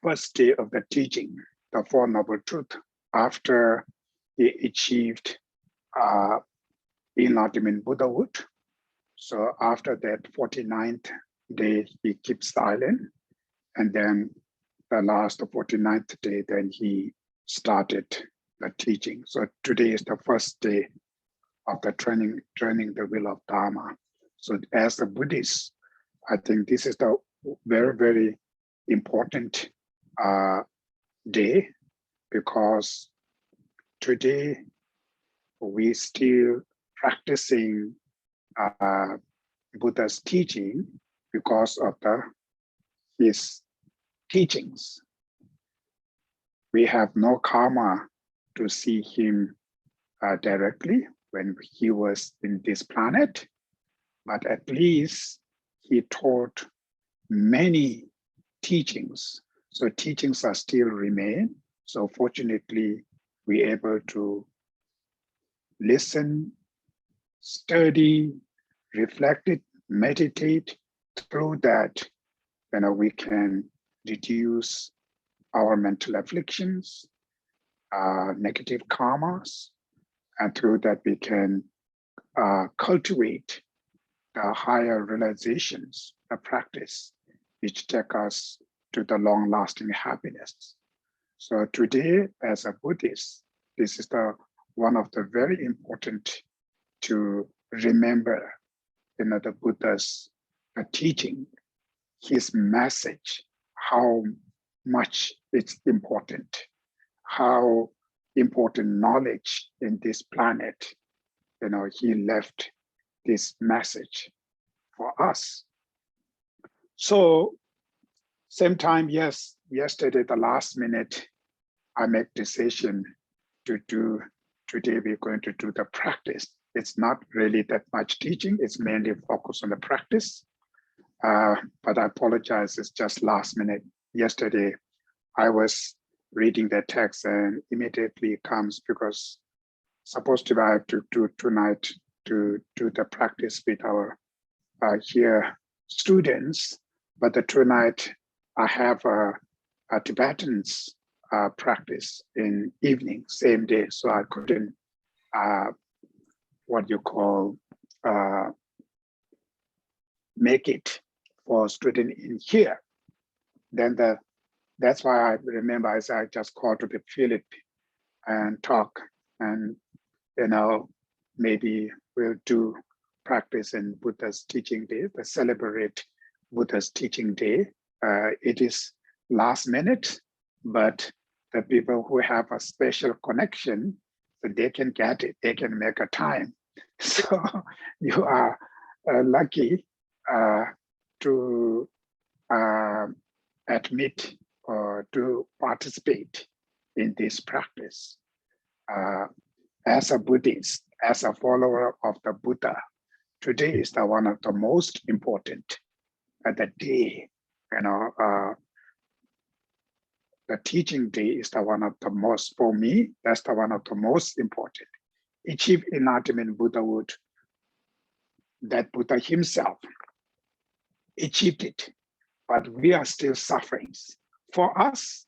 first day of the teaching, the Four Noble Truths, after he achieved enlightenment Buddhahood. So after that 49th day, he keeps silent. And then the last 49th day, then he started the teaching. So today is the first day of the training the wheel of Dharma. So as a Buddhist, I think this is the very, very important day, because today we still practicing Buddha's teaching because of his teachings. We have no karma to see him directly when he was in this planet, but at least he taught many teachings. So teachings are still remain. So fortunately, we're able to listen, study, reflect it, meditate. Through that, we can reduce our mental afflictions, negative karmas, and through that we can cultivate the higher realizations, the practice, which take us to the long-lasting happiness. So today, as a Buddhist, this is one of the very important to remember, the Buddha's teaching, his message, how much it's important, how important knowledge in this planet. He left this message for us. So same time, yes, yesterday, the last minute, I made decision to do, today we're going to do the practice. It's not really that much teaching, it's mainly focused on the practice. But I apologize, it's just last minute. Yesterday, I was reading the text and immediately it comes, because supposed to I have to do tonight to do the practice with our here students, but tonight I have a Tibetan's practice in evening, same day, so I couldn't make it for student in here. Then that's why I remember I just called to the Philip and talk, and maybe we'll do practice in Buddha's teaching day, to celebrate Buddha's teaching day. It is last minute, but the people who have a special connection, so they can get it, they can make a time. So you are lucky to admit or to participate in this practice. As a Buddhist, as a follower of the Buddha, today is one of the most important the day. The teaching day is one of the most, for me, that's one of the most important. Achieve enlightenment Buddhahood, that Buddha himself achieved it, but we are still suffering. For us,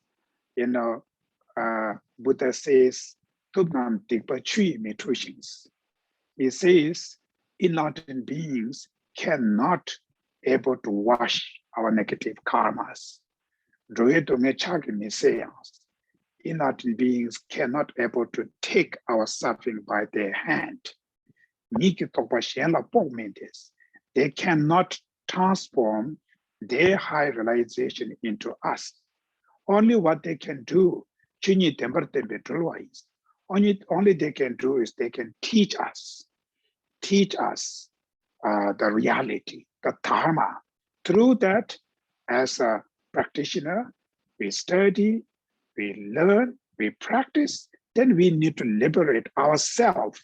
Buddha says, he says, enlightened beings cannot able to wash our negative karmas. Enlightened beings cannot able to take our suffering by their hand. They cannot transform their high realization into us. Only what they can do, only they can do is they can teach us the reality, the dharma. Through that, as a practitioner, we study, we learn, we practice, then we need to liberate ourselves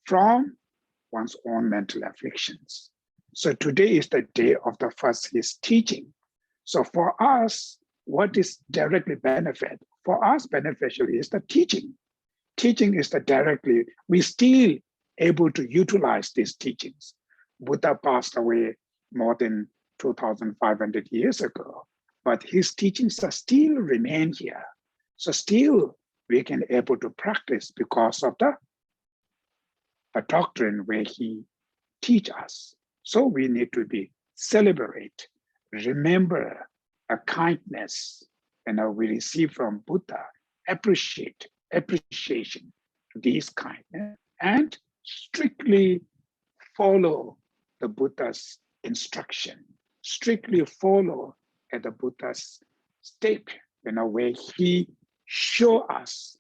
from one's own mental afflictions. So today is the day of the first his teaching. So for us, what is directly benefit? For us, beneficial is the teaching. Teaching is the directly, we still able to utilize these teachings. Buddha passed away more than 2,500 years ago, but his teachings are still remain here. So still we can able to practice because of the doctrine where he teach us. So we need to be celebrate, remember a kindness we receive from Buddha, appreciation these kindness, and strictly follow the Buddha's instruction, strictly follow at the Buddha's step, where he show us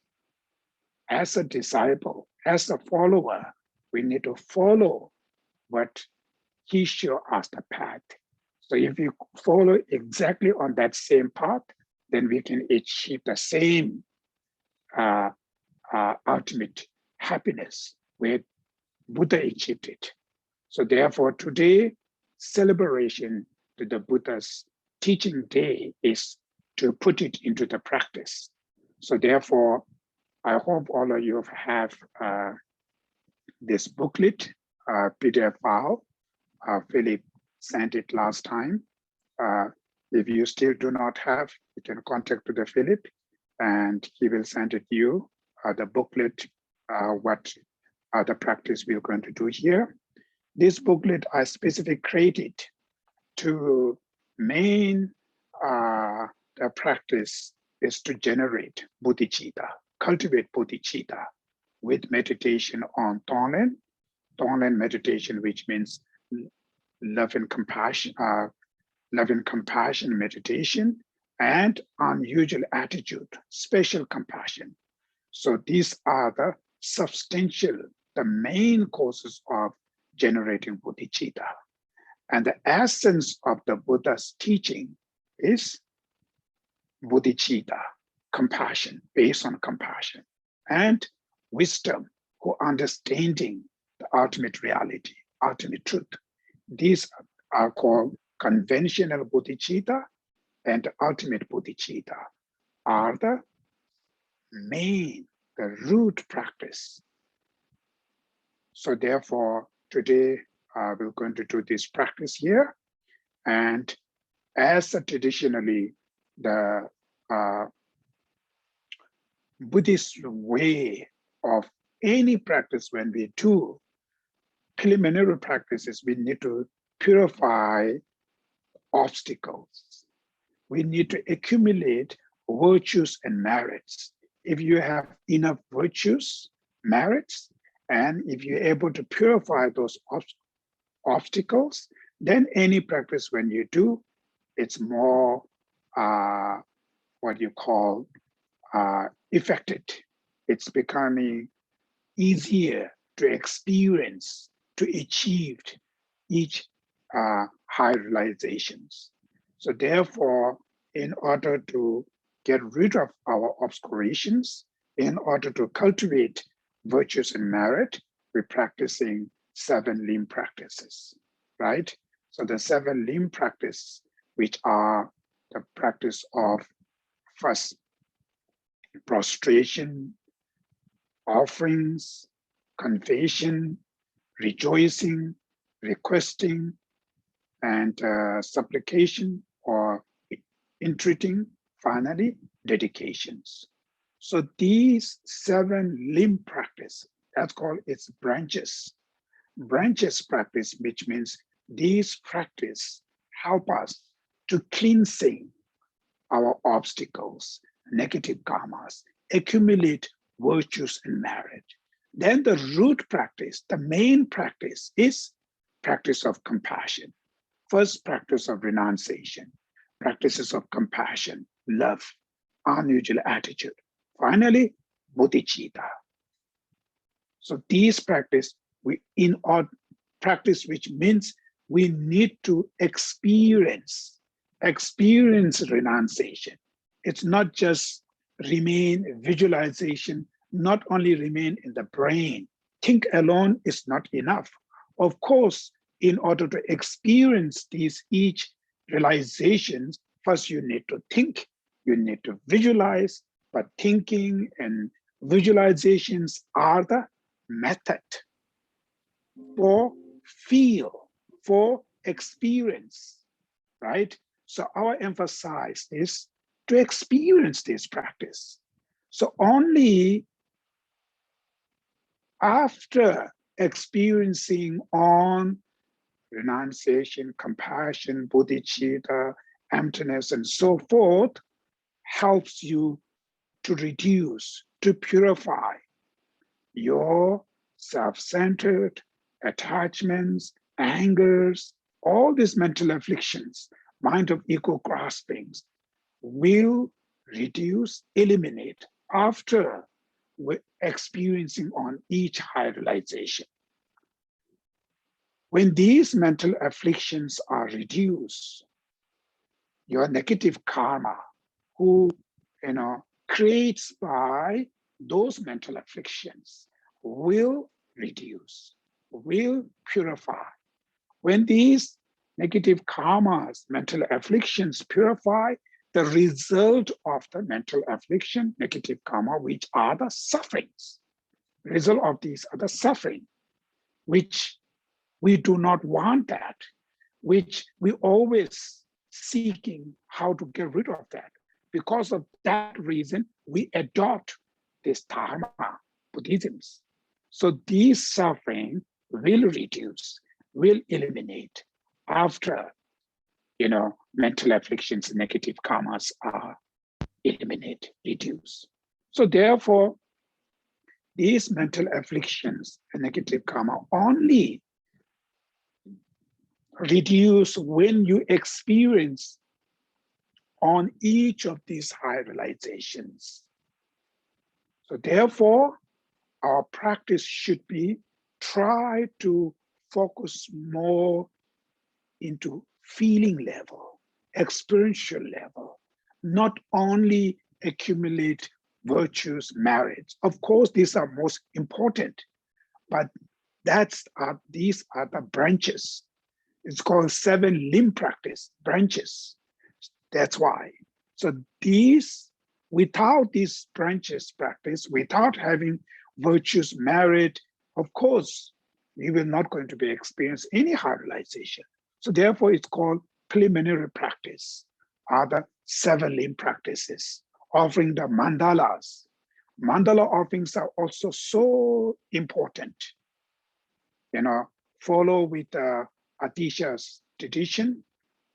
as a disciple, as a follower, we need to follow what he show us the path. So if you follow exactly on that same path, then we can achieve the same ultimate happiness where Buddha achieved it. So therefore today, celebration to the Buddha's teaching day is to put it into the practice. So therefore, I hope all of you have this booklet, PDF file. Philip sent it last time. If you still do not have, you can contact the Philip and he will send it to you, the booklet, what the practice we're going to do here. This booklet I specifically created to main the practice is to generate bodhicitta, cultivate bodhicitta with meditation on Tonglen meditation, which means love and compassion meditation, and unusual attitude, special compassion. So these are the substantial, the main causes of generating bodhicitta. And the essence of the Buddha's teaching is bodhicitta, compassion, based on compassion, and wisdom, or understanding the ultimate reality, ultimate truth. These are called conventional bodhicitta, and ultimate bodhicitta are the main, the root practice. So therefore, today we're going to do this practice here. And as traditionally, the Buddhist way of any practice, when we do preliminary practices, we need to purify obstacles. We need to accumulate virtues and merits. If you have enough virtues, merits, and if you're able to purify those obstacles, then any practice when you do, it's more what you call effective. It's becoming easier to experience, to achieve each high realizations. So therefore, in order to get rid of our obscurations, in order to cultivate virtues and merit, we're practicing 7 limb practices, right? So the 7 limb practice, which are the practice of first prostration, offerings, confession, rejoicing, requesting, and supplication or entreating, finally, dedications. So these 7 limb practice, that's called its branches. Branches practice, which means these practice help us to cleansing our obstacles, negative karmas, accumulate virtues and merit. Then the root practice, the main practice is practice of compassion. First, practice of renunciation, practices of compassion, love, unusual attitude. Finally, bodhicitta. So these practice, practice, which means we need to experience renunciation. It's not just remain visualization, not only remain in the brain. Think alone is not enough. Of course, in order to experience these each realizations, first you need to think, you need to visualize, but thinking and visualizations are the method for feel, for experience, right? So our emphasis is to experience this practice. So only after experiencing on renunciation, compassion, bodhicitta, emptiness, and so forth, helps you to reduce, to purify your self-centered attachments, angers, all these mental afflictions, mind of ego graspings, will reduce, eliminate after experiencing on each high realization. When these mental afflictions are reduced, your negative karma, who creates by those mental afflictions, will reduce, will purify. When these negative karmas, mental afflictions purify, the result of the mental affliction, negative karma, which are the sufferings. The result of these are the suffering, which we do not want that, which we always seeking how to get rid of that. Because of that reason, we adopt this Dharma Buddhisms. So these suffering will reduce, will eliminate after mental afflictions, negative karmas are eliminated, reduced. So therefore, these mental afflictions and negative karma only reduce when you experience on each of these high realizations. So therefore, our practice should be try to focus more into feeling level, experiential level, not only accumulate virtues, merits. Of course, these are most important, but these are the branches. It's called 7 limb practice, branches. That's why. So without these branches practice, without having virtues, merit, of course, we will not going to be experience any high realization. So therefore, it's called preliminary practice, are the 7 limb practices, offering the mandalas. Mandala offerings are also so important. Follow with Atisha's tradition,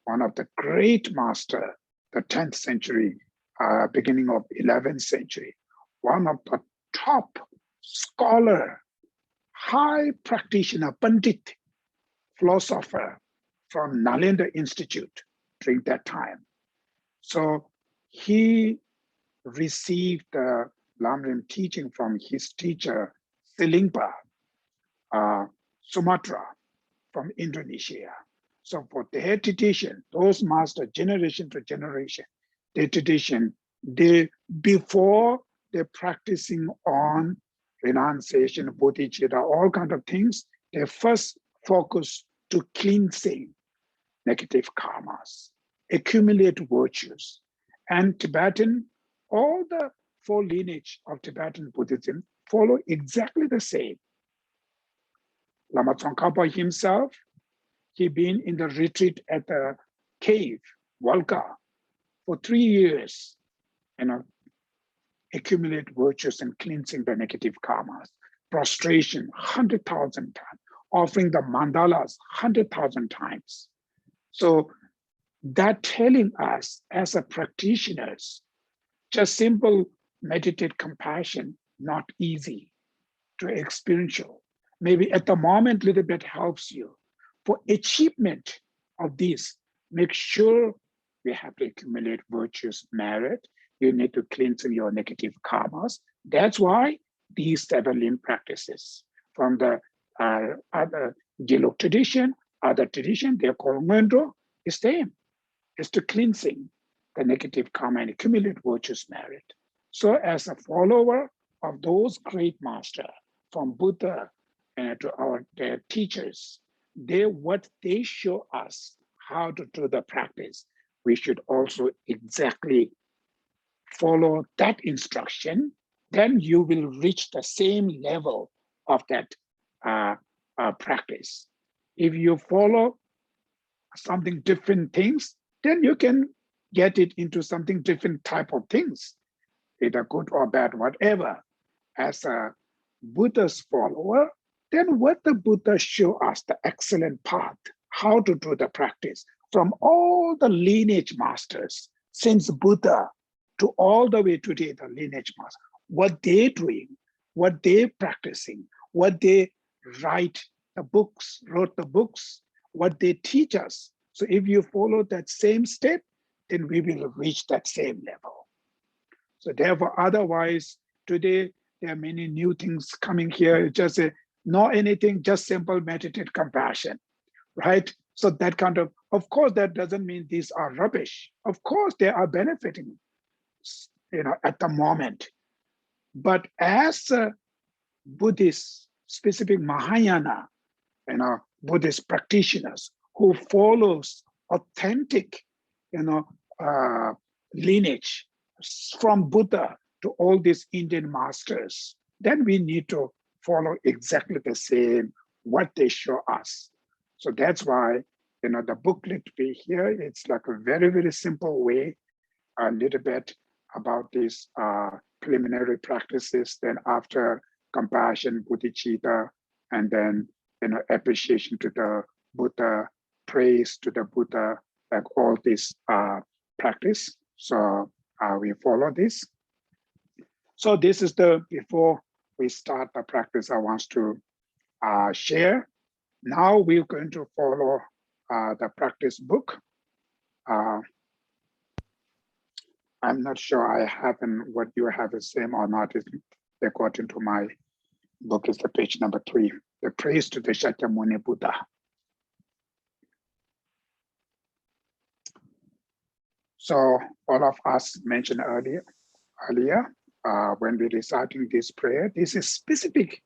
one of the great master, the 10th century, beginning of 11th century, one of the top scholar, high practitioner, Pandit, philosopher from Nalanda Institute during that time. So he received the Lamrim teaching from his teacher, Silingpa, Sumatra, from Indonesia. So for their tradition, those masters, generation to generation, their tradition, before they're practicing on renunciation, bodhicitta, all kinds of things, they first focus to cleansing negative karmas, accumulate virtues. And Tibetan, all the 4 lineage of Tibetan Buddhism follow exactly the same. Lama Tsongkhapa himself, he been in the retreat at the cave, Walka, for 3 years, accumulate virtues and cleansing the negative karmas, prostration 100,000 times, offering the mandalas 100,000 times. So that telling us as a practitioners, just simple meditate compassion, not easy to experiential. Maybe at the moment, a little bit helps you. For achievement of this, make sure we have to accumulate virtues, merit. You need to cleanse your negative karmas. That's why these 7 limb practices from the other Gelug tradition, other tradition, they're called Ngendo, is same. It's to cleansing the negative karma and accumulate virtues, merit. So as a follower of those great masters, from Buddha to their teachers, what they show us how to do the practice, we should also exactly follow that instruction. Then you will reach the same level of that practice. If you follow something different things, then you can get it into something different type of things, either good or bad, whatever. As a Buddha's follower, then what the Buddha show us the excellent path, how to do the practice from all the lineage masters since Buddha to all the way today, the lineage masters, what they're doing, what they're practicing, what they wrote the books, what they teach us. So if you follow that same step, then we will reach that same level. So therefore, otherwise, today, there are many new things coming here. Just not anything, just simple meditated compassion, right? So that kind of course, that doesn't mean these are rubbish. Of course, they are benefiting, at the moment. But as a Buddhist, specific Mahayana, Buddhist practitioners who follows authentic, lineage from Buddha to all these Indian masters, then we need to follow exactly the same what they show us. So that's why, the booklet be here, it's like a very, very simple way, a little bit about these preliminary practices, then after compassion, bodhicitta, and then, appreciation to the Buddha, praise to the Buddha, like all this practice. So we follow this. So this is before we start the practice, I want to share. Now we're going to follow the practice book. I'm not sure I haven't, what you have the same or not, is according to my book is the page number 3, the praise to the Shakyamuni Buddha. So all of us mentioned earlier, when we're reciting this prayer, this is specific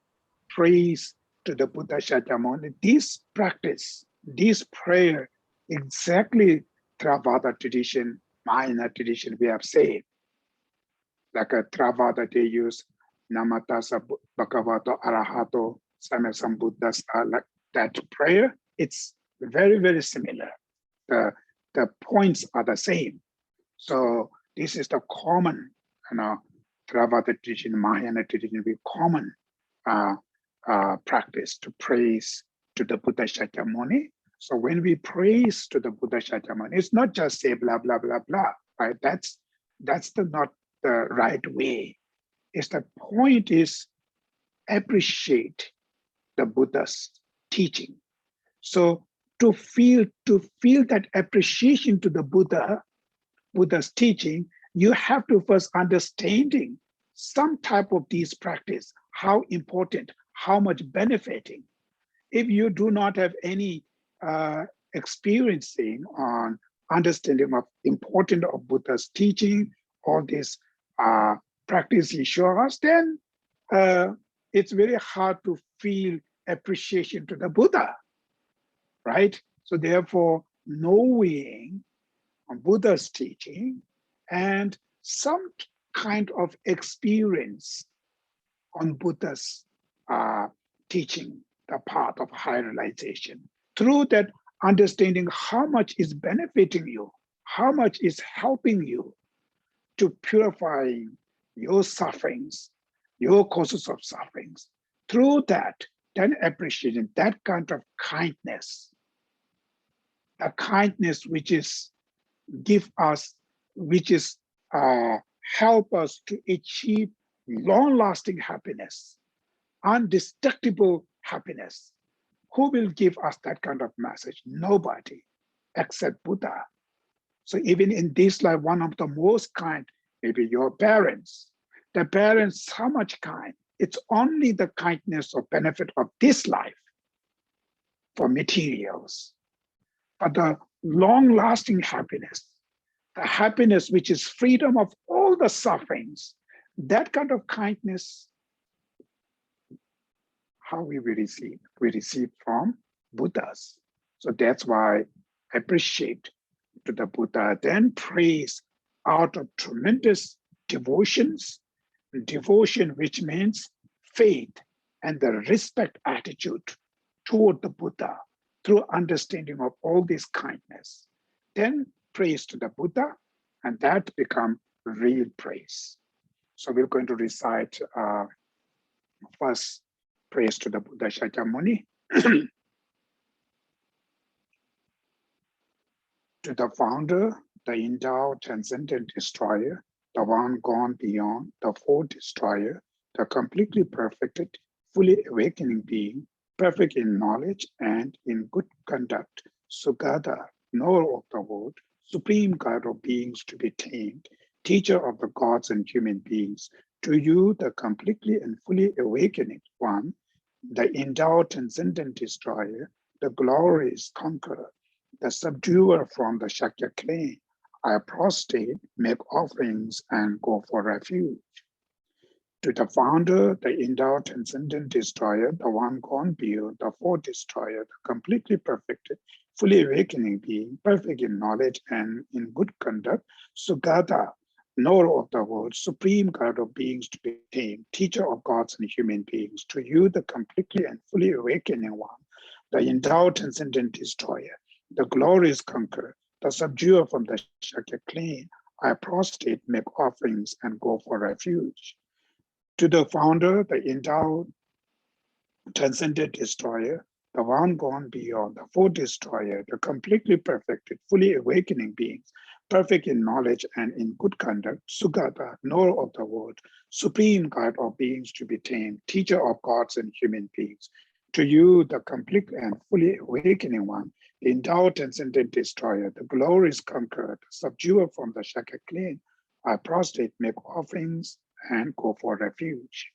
praise to the Buddha Shakyamuni. This practice, this prayer, exactly Theravada tradition, Mahayana tradition, we have said, like a Theravada, they use Namatasa Bhagavato Arahato Samyasambuddhasa, like that prayer. It's very, very similar. The points are the same. So this is the common, Theravada tradition, Mahayana tradition, very common practice to praise to the Buddha Shakyamuni. So when we praise to the Buddha Shakyamuni, it's not just say blah, blah, blah, blah, right? That's not the right way. It's the point is appreciate the Buddha's teaching. So to feel that appreciation to the Buddha's teaching, you have to first understanding some type of these practice, how important, how much benefiting. If you do not have any experiencing on understanding of importance of Buddha's teaching, all this practice he shows us, then it's very hard to feel appreciation to the Buddha, right? So therefore, knowing Buddha's teaching and some kind of experience on Buddha's teaching, the path of higher realization. Through that understanding how much is benefiting you, how much is helping you to purifying your sufferings, your causes of sufferings. Through that, then appreciating that kind of kindness, a kindness which is give us, which is help us to achieve long-lasting happiness, indestructible happiness. Who will give us that kind of message? Nobody except Buddha. So even in this life, one of the most kind, maybe your parents. The parents, how much kind? It's only the kindness or benefit of this life for materials. But the long-lasting happiness, the happiness which is freedom of all the sufferings, that kind of kindness, how we will receive? We receive from Buddhas. So that's why I appreciate to the Buddha, then praise out of tremendous devotions, devotion which means faith and the respect attitude toward the Buddha through understanding of all this kindness. Then praise to the Buddha, and that become real praise. So we're going to recite first praise to the Buddha Shakyamuni. To the founder, the endowed transcendent destroyer, the one gone beyond, the fourth destroyer, the completely perfected, fully awakening being, perfect in knowledge and in good conduct, Sugata, knower of the world, supreme guide of beings to be tamed, teacher of the gods and human beings, to you, the completely and fully awakening one, the endowed transcendent destroyer, the glorious conqueror, the subduer from the Shakya clan, I prostrate, make offerings, and go for refuge. To the founder, the endowed transcendent destroyer, the one gone beyond, the fourth destroyer, the completely perfected, fully awakening being, perfect in knowledge and in good conduct, Sugata, knower of the world, supreme guide of beings to be tamed, teacher of gods and human beings, to you, the completely and fully awakening one, the endowed transcendent destroyer, the glorious conqueror, the subduer from the Shakya clan, I prostrate, make offerings, and go for refuge. To the founder, the endowed transcendent destroyer, the one gone beyond, the fourth destroyer, the completely perfected, fully awakening beings, perfect in knowledge and in good conduct, Sugata, knower of the world, supreme guide of beings to be tamed, teacher of gods and human beings. To you, the complete and fully awakening one, the endowed transcendent destroyer, the glorious conqueror, the subduer from the Shakya clan, I prostrate, make offerings, and go for refuge.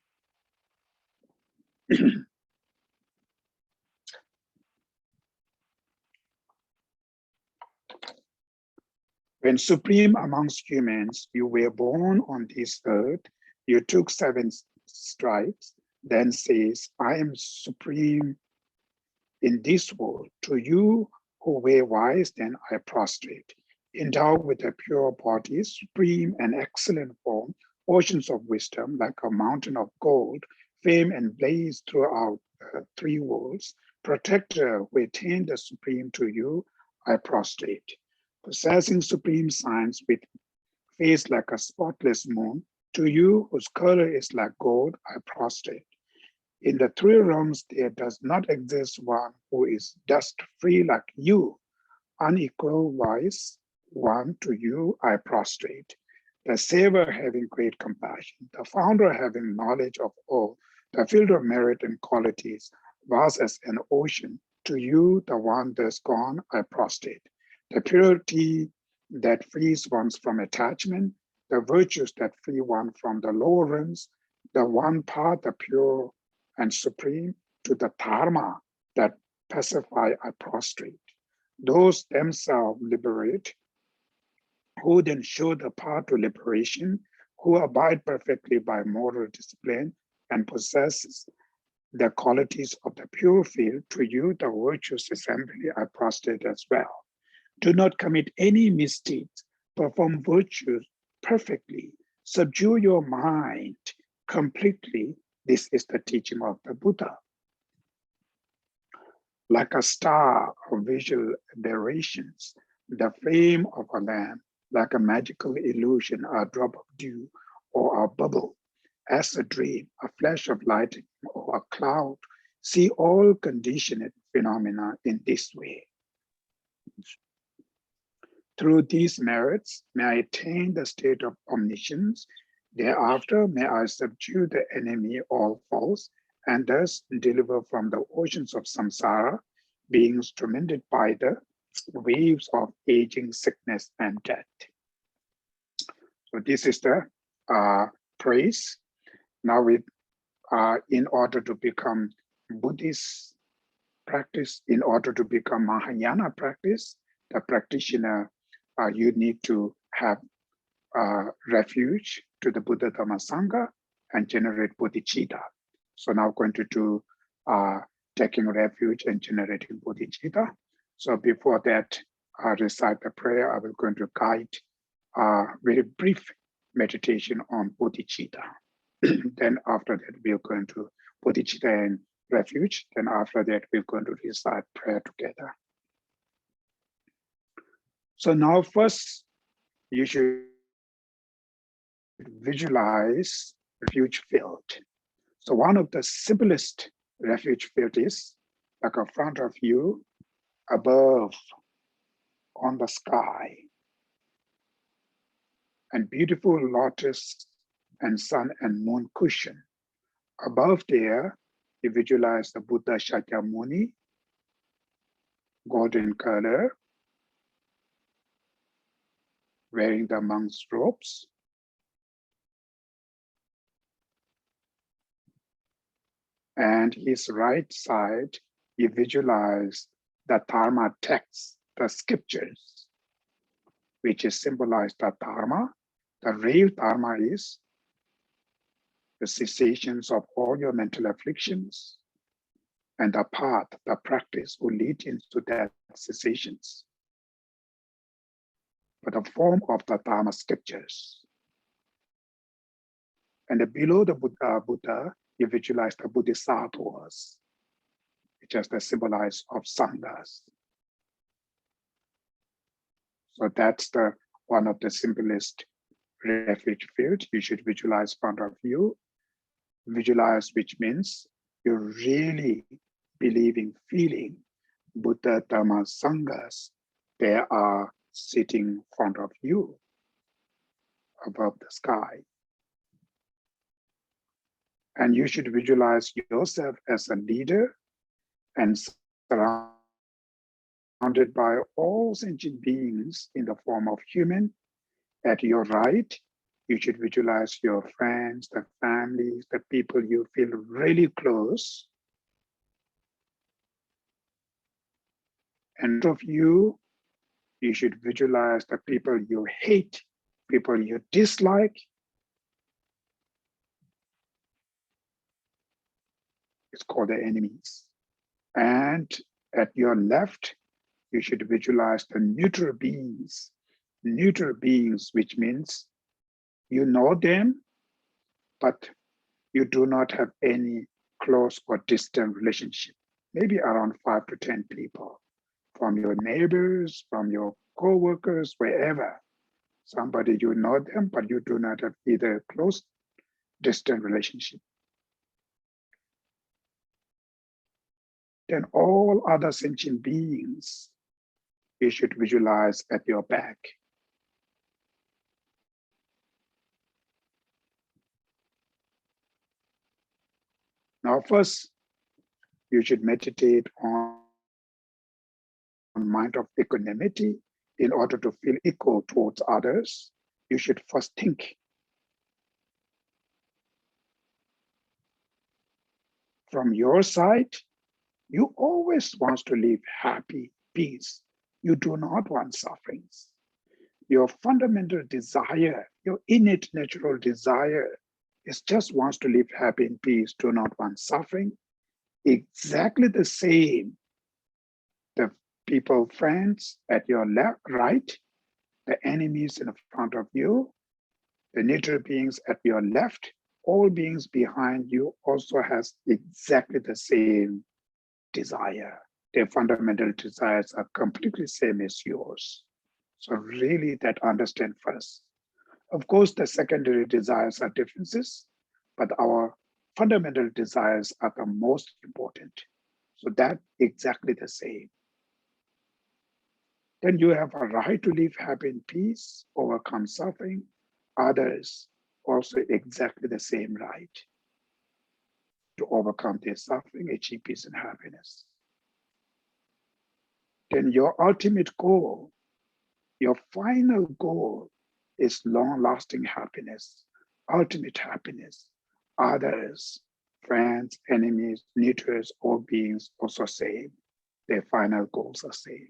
When supreme amongst humans, you were born on this earth, you took 7 strides, then says, I am supreme in this world. To you who were wise, then I prostrate. Endowed with a pure body, supreme and excellent form, oceans of wisdom like a mountain of gold, fame and blaze throughout 3 worlds, protector who attained the supreme, to you I prostrate. Possessing supreme science with face like a spotless moon, to you whose color is like gold, I prostrate. In the 3 realms, there does not exist one who is dust free like you. Unequal wise, one, to you I prostrate. The Savior having great compassion, the Founder having knowledge of all, the field of merit and qualities, vast as an ocean, to you, the one that's gone, I prostrate. The purity that frees one from attachment, the virtues that free one from the lower realms, the one path, the pure and supreme, to the dharma that pacify, I prostrate. Those themselves liberate, who then show the path to liberation, who abide perfectly by moral discipline and possesses the qualities of the pure field, to you, the virtuous assembly, I prostrate as well. Do not commit any misdeeds, perform virtues perfectly, subdue your mind completely. This is the teaching of the Buddha. Like a star of visual aberrations, the flame of a lamp, like a magical illusion, a drop of dew or a bubble, as a dream, a flash of lightning or a cloud, see all conditioned phenomena in this way. Through these merits, may I attain the state of omniscience. Thereafter, may I subdue the enemy, all false, and thus deliver from the oceans of samsara, beings tormented by the waves of aging, sickness, and death. So this is the praise. Now, in order to become Buddhist practice, in order to become Mahayana practice, the practitioner, you need to have refuge to the Buddha Dhamma Sangha and generate bodhicitta. So now going to do taking refuge and generating bodhicitta. So before that, recite the prayer, I will going to guide a very brief meditation on bodhicitta. Then after that, we're going to bodhicitta and refuge. Then after that, we're going to recite prayer together. So now first, you should visualize refuge field. So one of the simplest refuge field is like in front of you, above on the sky, and beautiful lotus and sun and moon cushion. Above there, you visualize the Buddha Shakyamuni, golden color, wearing the monk's robes. And his right side, you visualize the Dharma text, the scriptures, which is symbolized the Dharma. The real Dharma is the cessations of all your mental afflictions, and the path, the practice will lead into that cessations. But the form of the Dharma scriptures. And below the Buddha, you visualize the Bodhisattvas, which is the symbolize of sanghas. So that's the one of the simplest refuge field. You should visualize in front of you. Visualize, which means you're really believing, feeling Buddha, Dhamma, sanghas. They are sitting in front of you above the sky. And you should visualize yourself as a leader and surrounded by all sentient beings in the form of human. At your right, you should visualize your friends, the families, the people you feel really close. And of you, you should visualize the people you hate, people you dislike. It's called the enemies. And at your left, you should visualize the neutral beings. Neutral beings, which means you know them, but you do not have any close or distant relationship. Maybe around 5 to 10 people, from your neighbors, from your co-workers, wherever. Somebody you know them, but you do not have either close, distant relationship. Then all other sentient beings, you should visualize at your back. Now first, you should meditate on mind of equanimity. In order to feel equal towards others, you should first think. From your side, you always want to live happy, peace. You do not want sufferings. Your fundamental desire, your innate natural desire is just wants to live happy in peace, do not want suffering. Exactly the same. The people, friends at your left, right, the enemies in front of you, the neutral beings at your left, all beings behind you also has exactly the same desire. Their fundamental desires are completely same as yours. So really that understand first. Of course, the secondary desires are differences, but our fundamental desires are the most important. So that exactly the same. Then you have a right to live happy in peace, overcome suffering. Others also exactly the same right to overcome their suffering, achieve peace and happiness. Then your ultimate goal, your final goal is long-lasting happiness, ultimate happiness. Others, friends, enemies, neutrals, all beings also same. Their final goals are same.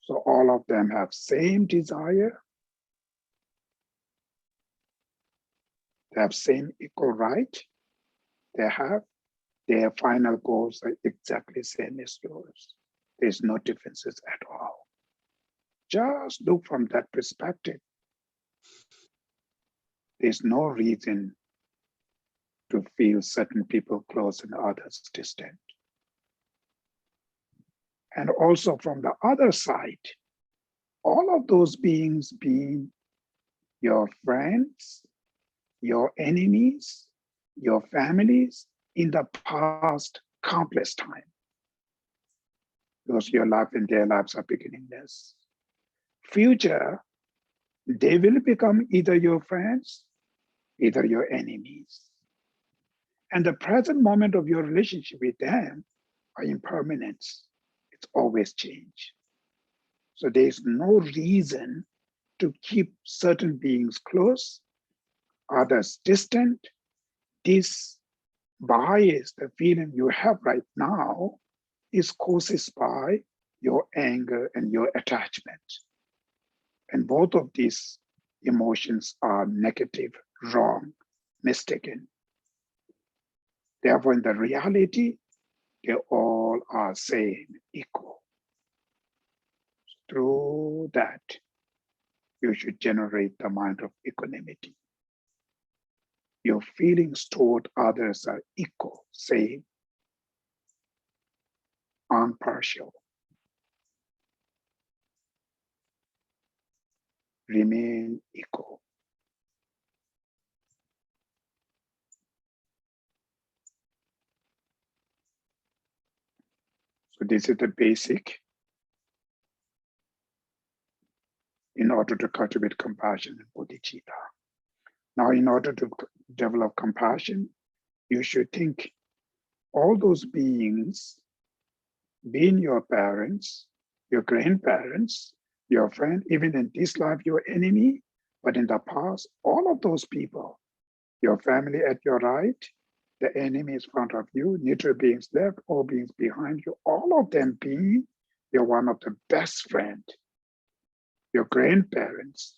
So all of them have same desire. They have same equal right. They have their final goals are exactly same as yours. There's no differences at all. Just look from that perspective. There's no reason to feel certain people close and others distant. And also from the other side, all of those beings being your friends, your enemies, your families in the past countless time. Because your life and their lives are beginningless. Future, they will become either your friends, either your enemies. And the present moment of your relationship with them are impermanence. It's always change. So there's no reason to keep certain beings close, others distant. This bias, the feeling you have right now, is caused by your anger and your attachment. And both of these emotions are negative, wrong, mistaken. Therefore, in the reality, they all are same, equal. Through that, you should generate the mind of equanimity. Your feelings toward others are equal, same, impartial. Remain equal. So this is the basic in order to cultivate compassion and bodhicitta. Now, in order to develop compassion, you should think all those beings, being your parents, your grandparents, your friend, even in this life, your enemy, but in the past, all of those people, your family at your right, the enemy is in front of you, neutral beings left, all beings behind you, all of them being you're one of the best friends, your grandparents,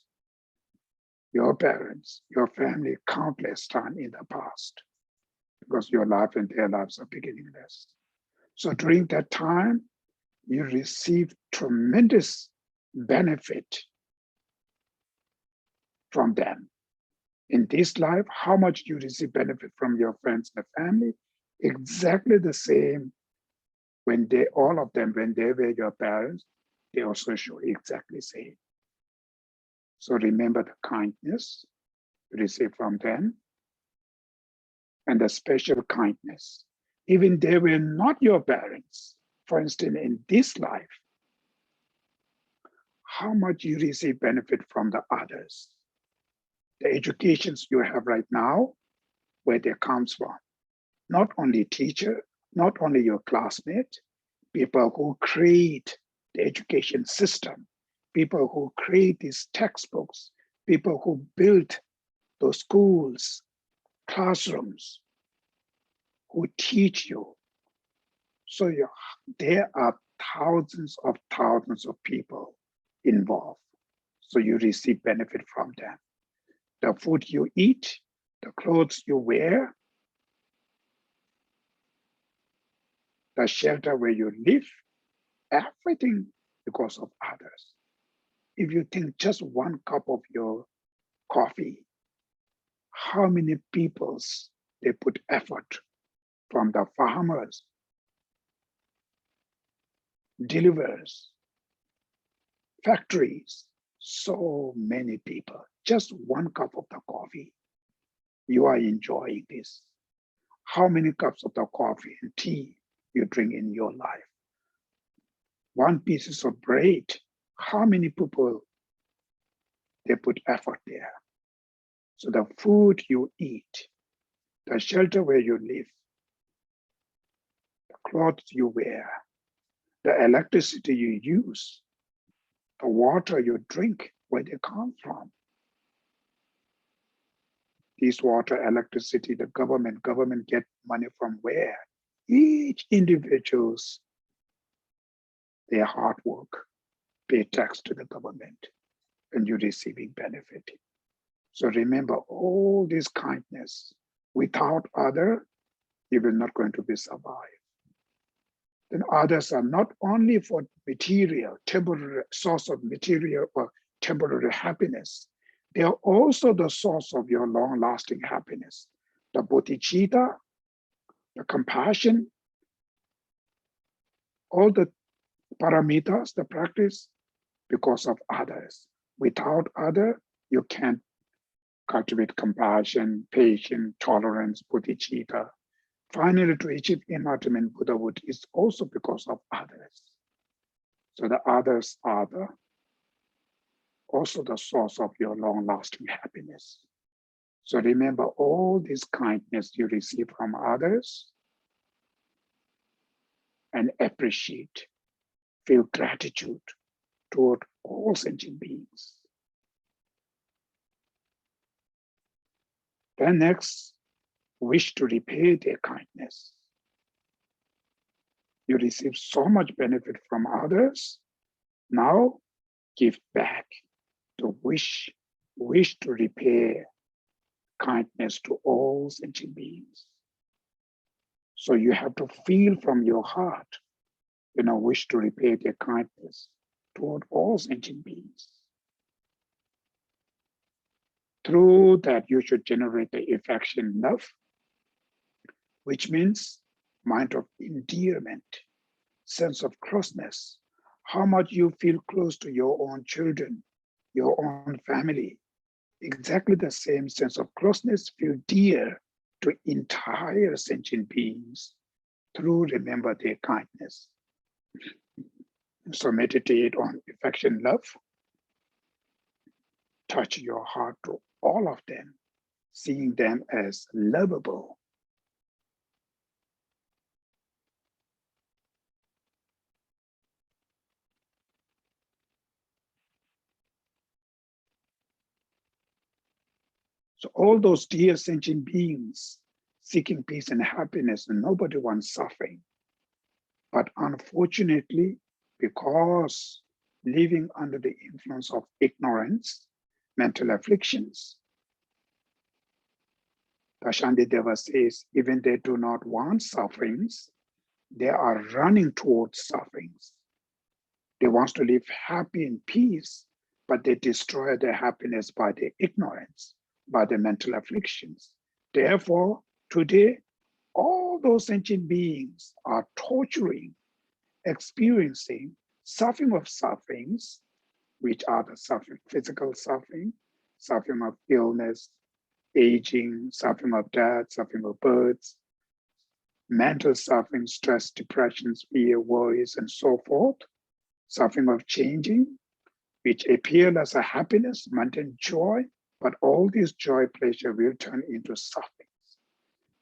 your parents, your family, countless time in the past, because your life and their lives are beginningless. So during that time, you receive tremendous benefit from them. In this life, how much you receive benefit from your friends and family? Exactly the same when all of them, when they were your parents, they also show exactly the same. So remember the kindness you receive from them and the special kindness. Even they were not your parents. For instance, in this life, how much you receive benefit from the others. The educations you have right now, where they comes from. Not only teacher, not only your classmate, people who create the education system, people who create these textbooks, people who build those schools, classrooms, who teach you. So there are thousands of people involved. So you receive benefit from them. The food you eat, the clothes you wear, the shelter where you live, everything because of others. If you think just one cup of your coffee, how many peoples they put effort from the farmers, deliverers, factories, so many people, just one cup of the coffee, you are enjoying this. How many cups of the coffee and tea you drink in your life? One piece of bread, how many people they put effort there? So the food you eat, the shelter where you live, the clothes you wear, the electricity you use, the water you drink, where they come from. This water, electricity, the government get money from where? Each individual's, their hard work, pay tax to the government, and you're receiving benefit. So remember all this kindness. Without other, you will not going to be survived. Then others are not only for material, temporary source of material or temporary happiness, they are also the source of your long-lasting happiness. The bodhicitta, the compassion, all the Paramitas, the practice, because of others. Without other, you can't cultivate compassion, patience, tolerance, bodhicitta. Finally, to achieve enlightenment, Buddhahood is also because of others. So the others are also the source of your long-lasting happiness. So remember all this kindness you receive from others and appreciate, feel gratitude toward all sentient beings. Then next, wish to repay their kindness. You receive so much benefit from others. Now give back to wish to repay kindness to all sentient beings. So you have to feel from your heart, wish to repay their kindness toward all sentient beings. Through that, you should generate the affection love, which means mind of endearment, sense of closeness, how much you feel close to your own children, your own family. Exactly the same sense of closeness feel dear to entire sentient beings through remember their kindness. So meditate on affection love, touch your heart to all of them, seeing them as lovable. So all those dear sentient beings seeking peace and happiness, and nobody wants suffering. But unfortunately, because living under the influence of ignorance, mental afflictions, Deva says, even they do not want sufferings, they are running towards sufferings. They want to live happy in peace, but they destroy their happiness by their ignorance, by their mental afflictions. Therefore, today, all those sentient beings are torturing, experiencing suffering of sufferings, which are the suffering, physical suffering, suffering of illness, aging, suffering of death, suffering of births, mental suffering, stress, depressions, fear, worries, and so forth, suffering of changing, which appear as a happiness, mundane joy, but all this joy, pleasure will turn into sufferings.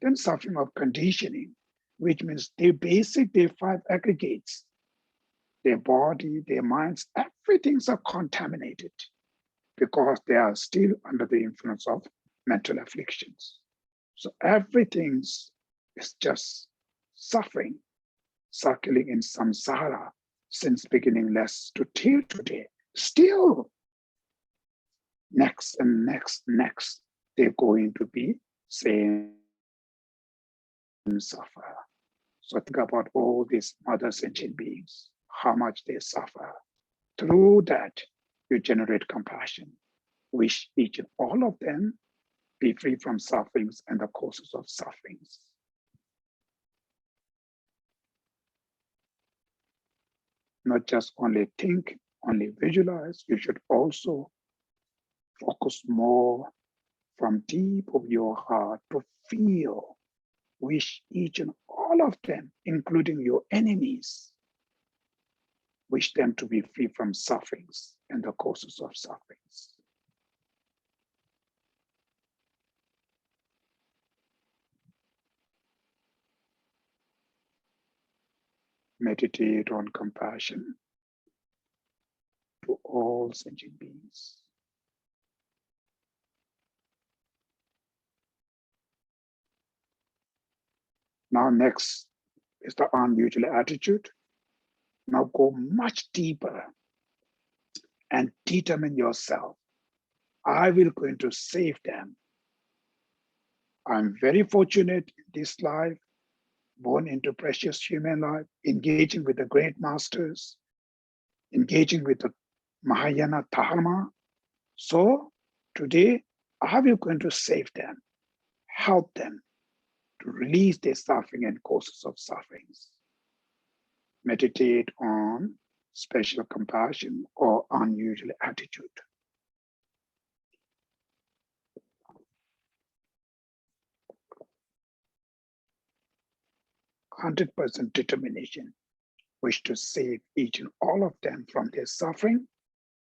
Then suffering of conditioning, which means their basic, their five aggregates, their body, their minds, everything's are contaminated because they are still under the influence of mental afflictions. So everything is just suffering, circling in samsara since beginningless to till today. Still, next and next, they're going to be same suffer. So think about all these other sentient beings, how much they suffer. Through that, you generate compassion. Wish each and all of them be free from sufferings and the causes of sufferings. Not just only think, only visualize, you should also focus more from deep of your heart to feel, wish each and all of them, including your enemies, wish them to be free from sufferings and the causes of sufferings. Meditate on compassion to all sentient beings. Now next is the unusual attitude. Now go much deeper and determine yourself. I will going to save them. I'm very fortunate in this life, born into precious human life, engaging with the great masters, engaging with the Mahayana Dharma. So today, I will going to save them, help them to release their suffering and causes of sufferings. Meditate on special compassion, or unusual attitude. "100% determination, wish to save each and all of them from their suffering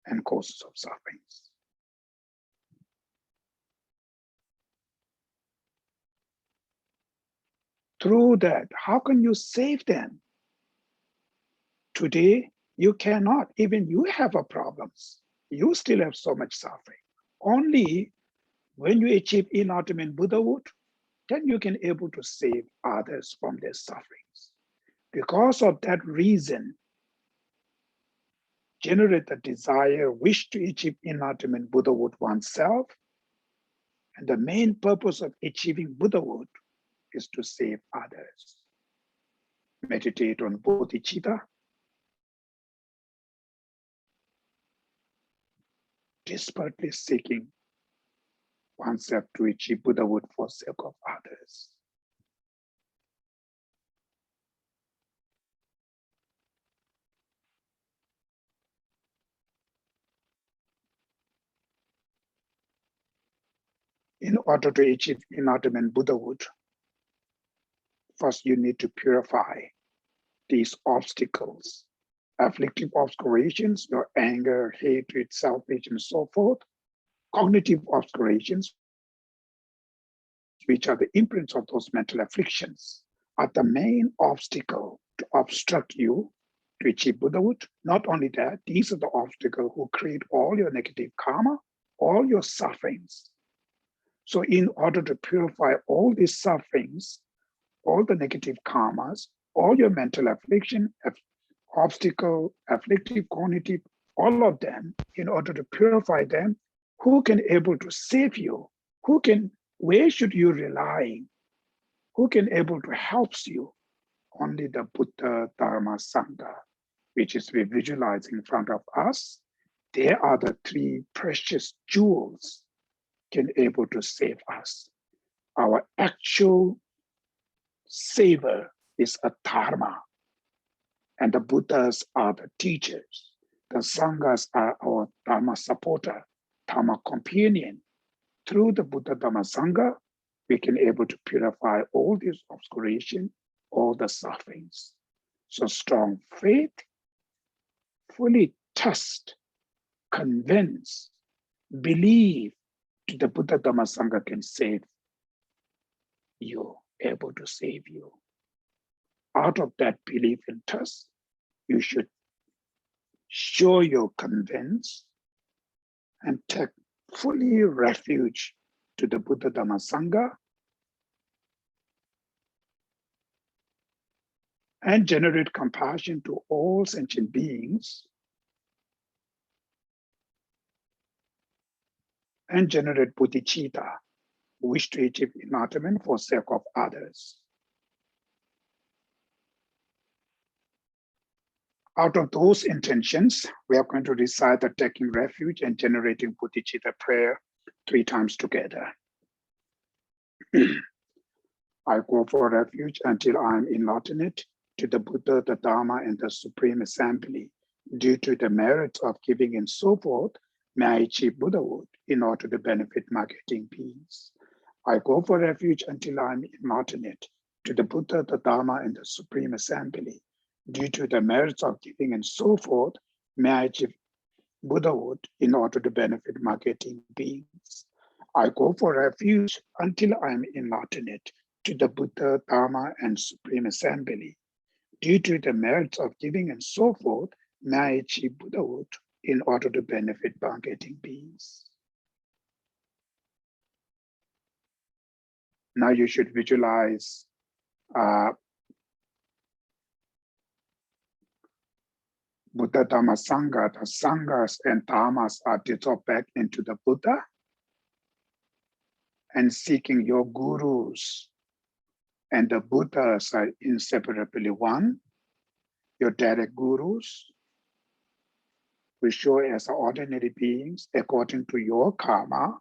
and causes of sufferings." Through that, how can you save them? Today, you cannot. Even you have a problems. You still have so much suffering. Only when you achieve enlightenment Buddhahood, then you can able to save others from their sufferings. Because of that reason, generate the desire, wish to achieve enlightenment Buddhahood oneself. And the main purpose of achieving Buddhahood is to save others. Meditate on Bodhichitta. Desperately seeking oneself to achieve Buddhahood for sake of others. In order to achieve enlightenment Buddhahood, first you need to purify these obstacles, afflictive obscurations, your anger, hatred, selfish, and so forth, cognitive obscurations, which are the imprints of those mental afflictions, are the main obstacle to obstruct you to achieve Buddhahood. Not only that, these are the obstacles who create all your negative karma, all your sufferings. So in order to purify all these sufferings, all the negative karmas, all your mental affliction, obstacle, afflictive, cognitive, all of them, in order to purify them, who can able to save you? Where should you rely? Who can able to help you? Only the Buddha, Dharma, Sangha, which is we visualize in front of us. They are the three precious jewels can able to save us. Our actual saver is a Dharma, and the Buddhas are the teachers. The Sanghas are our Dharma supporter, Dharma companion. Through the Buddha Dharma Sangha, we can able to purify all these obscuration, all the sufferings. So strong faith, fully trust, convince, believe that the Buddha Dharma Sangha can save you, able to save you. Out of that belief and trust, you should show your convince and take fully refuge to the Buddha Dhamma Sangha and generate compassion to all sentient beings and generate bodhicitta, wish to achieve enlightenment for sake of others. Out of those intentions, we are going to recite the taking refuge and generating bodhicitta prayer 3 times together. I go for refuge until I am enlightened to the Buddha, the Dharma, and the Supreme Assembly. Due to the merits of giving and so forth, may I achieve Buddhahood in order to benefit my getting beings. I go for refuge until I am enlightened to the Buddha, the Dharma, and the Supreme Assembly. Due to the merits of giving and so forth, may I achieve Buddhahood in order to benefit my getting beings. I go for refuge until I am enlightened to the Buddha, Dharma, and Supreme Assembly. Due to the merits of giving and so forth, may I achieve Buddhahood in order to benefit my getting beings. Now you should visualize Buddha Dhamma Sangha. The Sanghas and Dhammas are dissolved back into the Buddha and seeking your gurus and the Buddhas are inseparably one. Your direct gurus will show as ordinary beings according to your karma.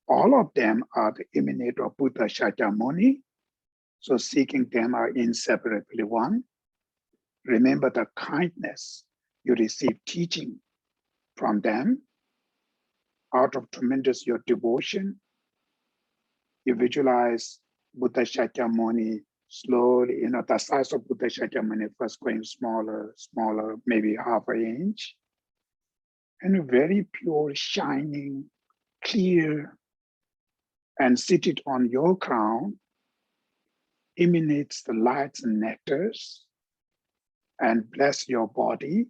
All of them are the emanate of Buddha Shakyamuni. So seeking them are inseparably one. Remember the kindness You receive teaching from them out of tremendous your devotion. You visualize Buddha Shakyamuni slowly, the size of Buddha Shakyamuni first going smaller, smaller, maybe half an inch, and very pure, shining, clear, and seated on your crown, emanates the lights and nectars, and bless your body.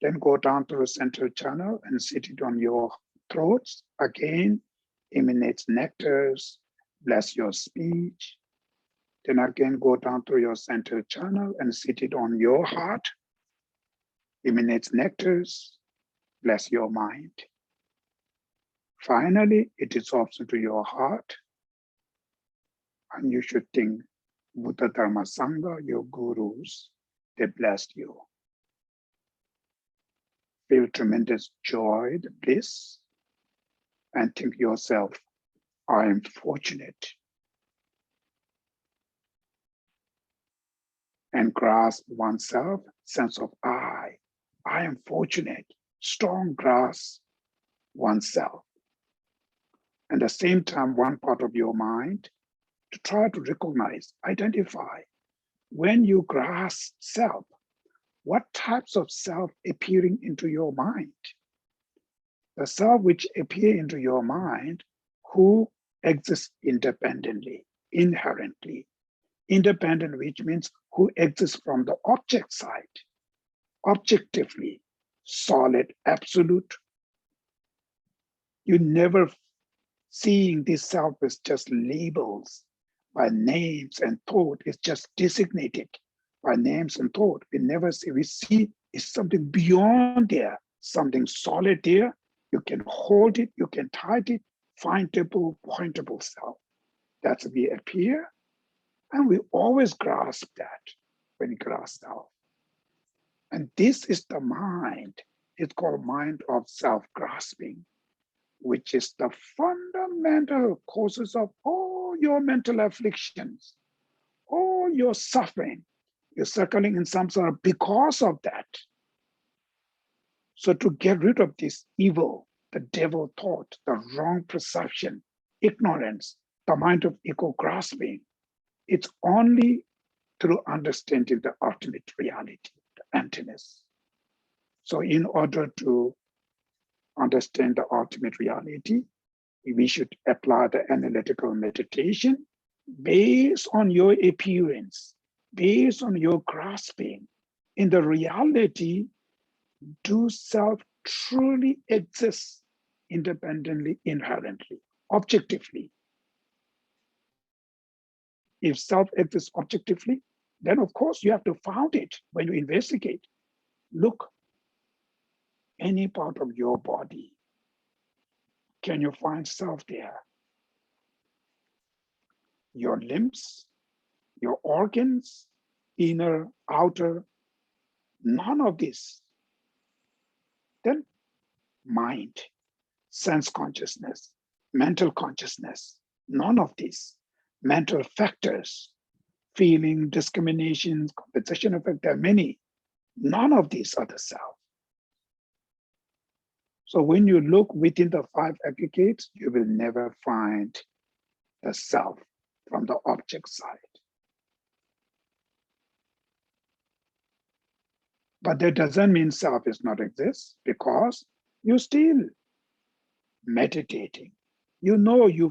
Then go down to the central channel and sit it on your throats. Again, emanates nectars, bless your speech. Then again, go down to your central channel and sit it on your heart. Emanates nectars, bless your mind. Finally, it dissolves into your heart. And you should think Buddha Dharma Sangha, your gurus, they blessed you. Feel tremendous joy, the bliss, and think yourself, I am fortunate. And grasp oneself, sense of I am fortunate, strong grasp oneself. And at the same time, one part of your mind to try to recognize, identify, when you grasp self, what types of self appearing into your mind? The self which appear into your mind, who exists independently, inherently. Independent, which means who exists from the object side, objectively, solid, absolute. You never seeing this self as just labels by names and thought. It's just designated by names and thought. We never see, we see it's something beyond there, something solid there. You can hold it, you can tie it, findable, pointable self. That's we appear. And we always grasp that when we grasp self. And this is the mind. It's called mind of self-grasping, which is the fundamental causes of all your mental afflictions, all your suffering. You're circling in samsara because of that. So to get rid of this evil, the devil thought, the wrong perception, ignorance, the mind of ego grasping, it's only through understanding the ultimate reality, the emptiness. So in order to understand the ultimate reality, we should apply the analytical meditation based on your appearance, based on your grasping. In the reality, do self truly exist independently, inherently, objectively? If self exists objectively, then of course you have to found it when you investigate. Look, any part of your body, can you find self there? Your limbs, your organs, inner, outer, none of this. Then mind, sense consciousness, mental consciousness, none of this. Mental factors, feeling, discriminations, compensation effect, there are many. None of these are the self. So when you look within the five aggregates, you will never find the self from the object side. But that doesn't mean self is not exist, because you're still meditating. You know, you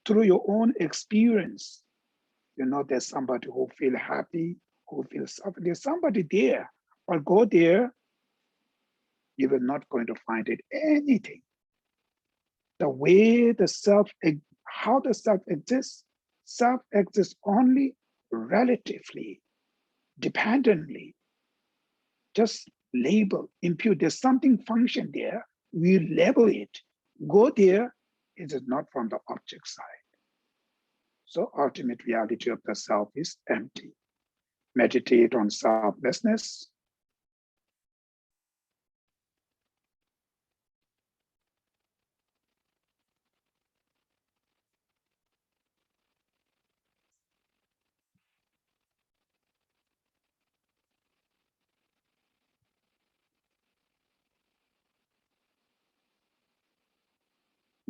through your own experience, you know there's somebody who feel happy, who feels suffering. There's somebody there, but go there, you will not going to find it anything. The way the self, how the self exists only relatively, dependently. Just label, impute. There's something function there. We label it. Go there. It is not from the object side. So ultimate reality of the self is empty. Meditate on selflessness.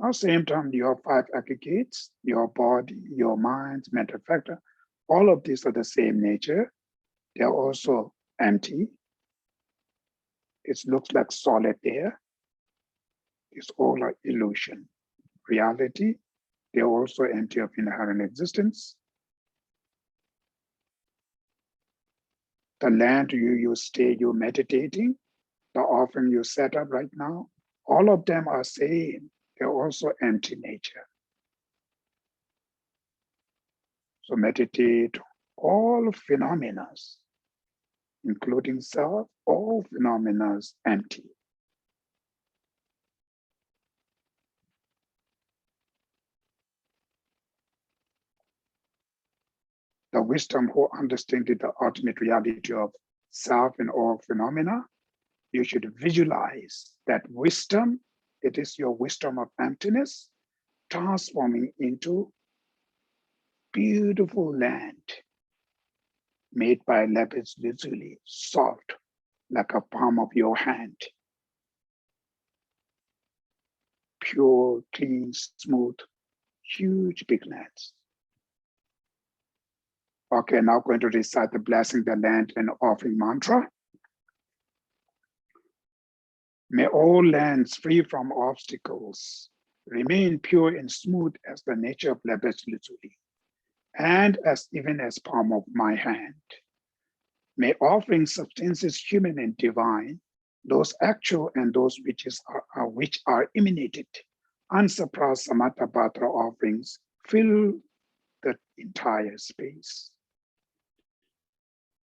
Now, same time, your 5 aggregates, your body, your mind, mental factor, all of these are the same nature. They are also empty. It looks like solid there. It's all like illusion. Reality, they're also empty of inherent existence. The land you stay, you're meditating, the offering you set up right now, all of them are same. They're also empty nature. So meditate all phenomena, including self, all phenomena empty. The wisdom who understands the ultimate reality of self and all phenomena, you should visualize that wisdom. It is your wisdom of emptiness transforming into beautiful land made by lapis lazuli, soft like a palm of your hand, pure, clean, smooth, huge big lands. Okay, now going to recite the blessing, the land, and offering mantra. May all lands free from obstacles remain pure and smooth as the nature of lapis lazuli, and as even as palm of my hand. May offering substances human and divine, those actual and those which are emanated, unsurpassed samatha patra offerings, fill the entire space.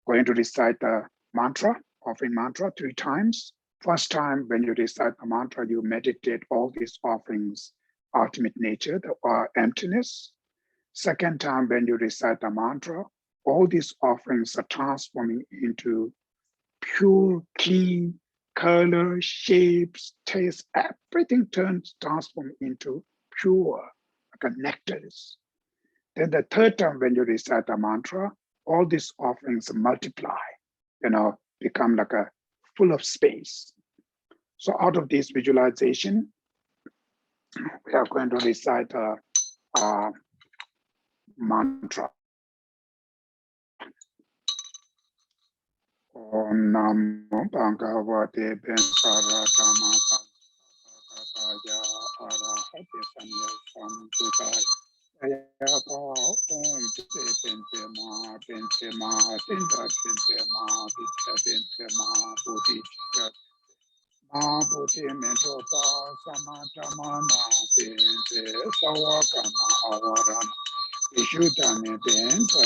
Going to recite the mantra, offering mantra 3 times. First time when you recite the mantra, you meditate all these offerings, ultimate nature, the emptiness. Second time when you recite the mantra, all these offerings are transforming into pure, clean, color, shapes, taste, everything transform into pure, like a nectar. Then the third time when you recite the mantra, all these offerings multiply, become like a full of space. So out of this visualization, we are going to recite a mantra. Om Namo Bhagavate Bensaratama Sataya Arahate Samyasambuddhaya. Om Bente Ma Tinda Bente Ma Vitya Bente Ma Bodhichitta Ma Bodhi Mento Pa Samatamana Bente Sawakama Avarana Vishudane Bente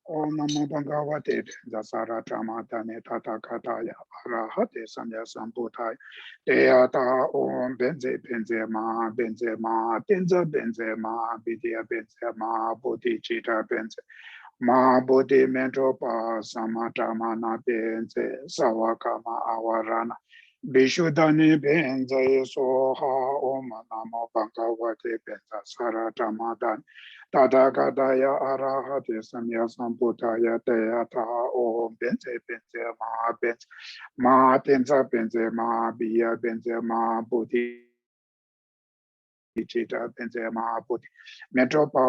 Om Namo Bhagavate Dasaratama Dane Tathakataya Arahate Samyasambuddhaya Deyata Om Benze Benze Ma Tenza Benze Ma Vidya Benze Ma Bodhichitta Benze Ma Bodhi Mento Pa Samatamana Benze Sawakama Avarana Vishudane Benze Soha Om Namo Bhagavate Benza Saratama Dane Tathagata Arahate Samyasambuddhaya Deyata Om Benze Benze Ma Tenza Benze Ma Biya Benze Ma Bodhichitta Benze Ma Bodhi Metropa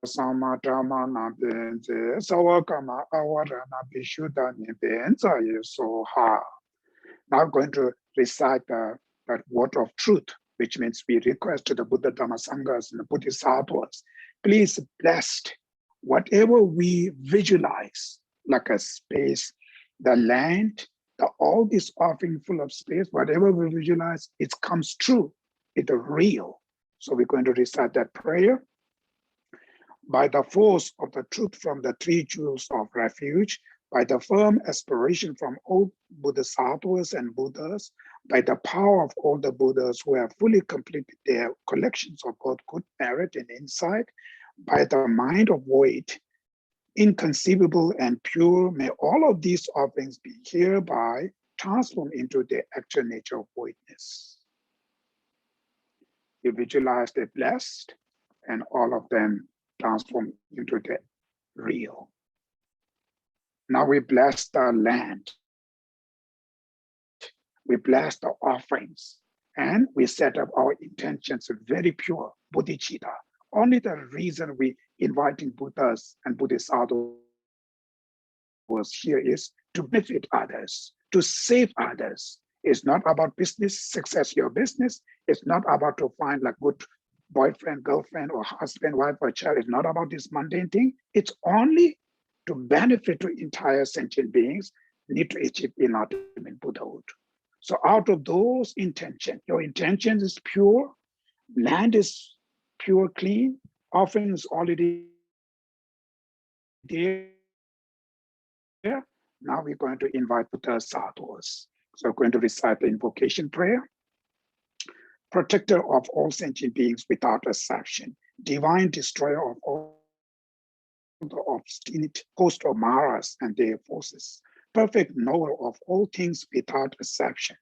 Samatamana Benze Sawakama Avarana Vishuddhani Benza Yesoha. Now going to recite that word of truth, which means we request to the Buddha Dhamma Sanghas and the Bodhisattvas, please blessed whatever we visualize, like a space, the land, all this offering full of space, whatever we visualize, it comes true, it's real. So we're going to recite that prayer. By the force of the truth from the 3 jewels of refuge, by the firm aspiration from all Bodhisattvas and Buddhas, by the power of all the Buddhas who have fully completed their collections of both good merit and insight, by the mind of void, inconceivable and pure, may all of these offerings be hereby transformed into the actual nature of voidness. You visualize the blessed, and all of them transform into the real. Now we bless the land. We bless the offerings. And we set up our intentions very pure, Bodhichitta. Only the reason we inviting Buddhas and Bodhisattvas here is to benefit others, to save others. It's not about business, success, your business. It's not about to find like good boyfriend, girlfriend, or husband, wife, or child. It's not about this mundane thing. It's only to benefit to entire sentient beings need to achieve enlightenment Buddhahood. So out of those intentions, your intention is pure, land is pure, clean, offering is already there. Now we're going to invite Buddha Sattvas. So we're going to recite the invocation prayer. Protector of all sentient beings without exception, divine destroyer of all the obstinate host of Maras and their forces, perfect knower of all things without exception.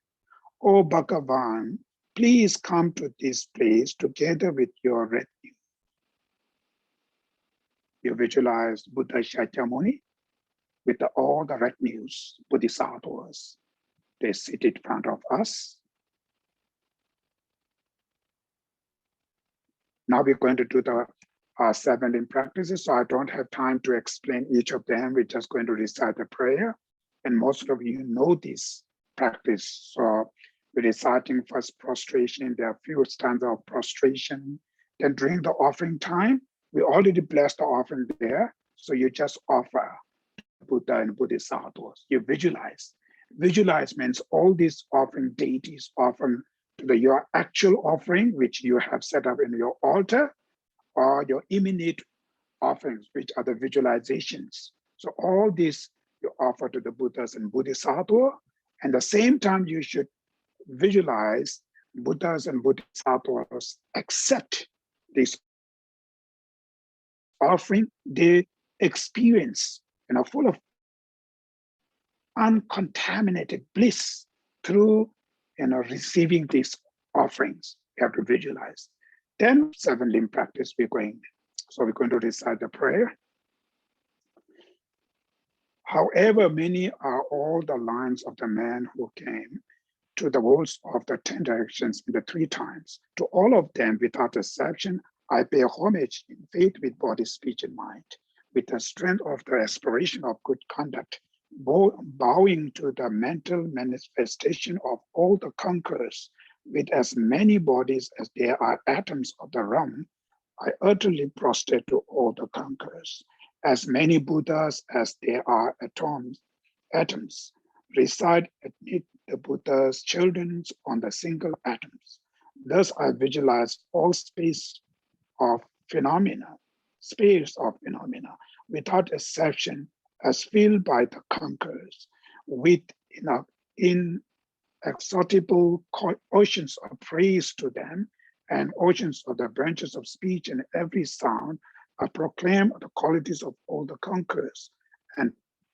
O Bhagavan, please come to this place together with your retinue. You visualize Buddha Shakyamuni with all the retinues, Bodhisattvas. They sit in front of us. Now we're going to do the 7 limb practices, so I don't have time to explain each of them. We're just going to recite the prayer. And most of you know this practice. So we're reciting first prostration. There are few stanzas of prostration. Then during the offering time, we already blessed the offering there. So you just offer Buddha and Bodhisattvas. You visualize. Visualize means all these offering deities often to your actual offering, which you have set up in your altar, or your imminent offerings, which are the visualizations. So all this you offer to the Buddhas and Bodhisattvas. And at the same time, you should visualize Buddhas and Bodhisattvas accept this offering. They experience, full of uncontaminated bliss through, receiving these offerings. You have to visualize. Then 7 limb practice we're going. So we're going to recite the prayer. However many are all the lines of the man who came to the worlds of the 10 directions in the 3 times. To all of them, without exception, I pay homage in faith with body, speech, and mind, with the strength of the aspiration of good conduct, bowing to the mental manifestation of all the conquerors, with as many bodies as there are atoms of the realm, I utterly prostrate to all the conquerors. As many Buddhas as there are atoms reside amid the Buddha's children on the single atoms. Thus I visualize all space of phenomena, without exception, as filled by the conquerors, with inexhaustible oceans of praise to them, and oceans of the branches of speech and every sound. I proclaim the qualities of all the conquerors and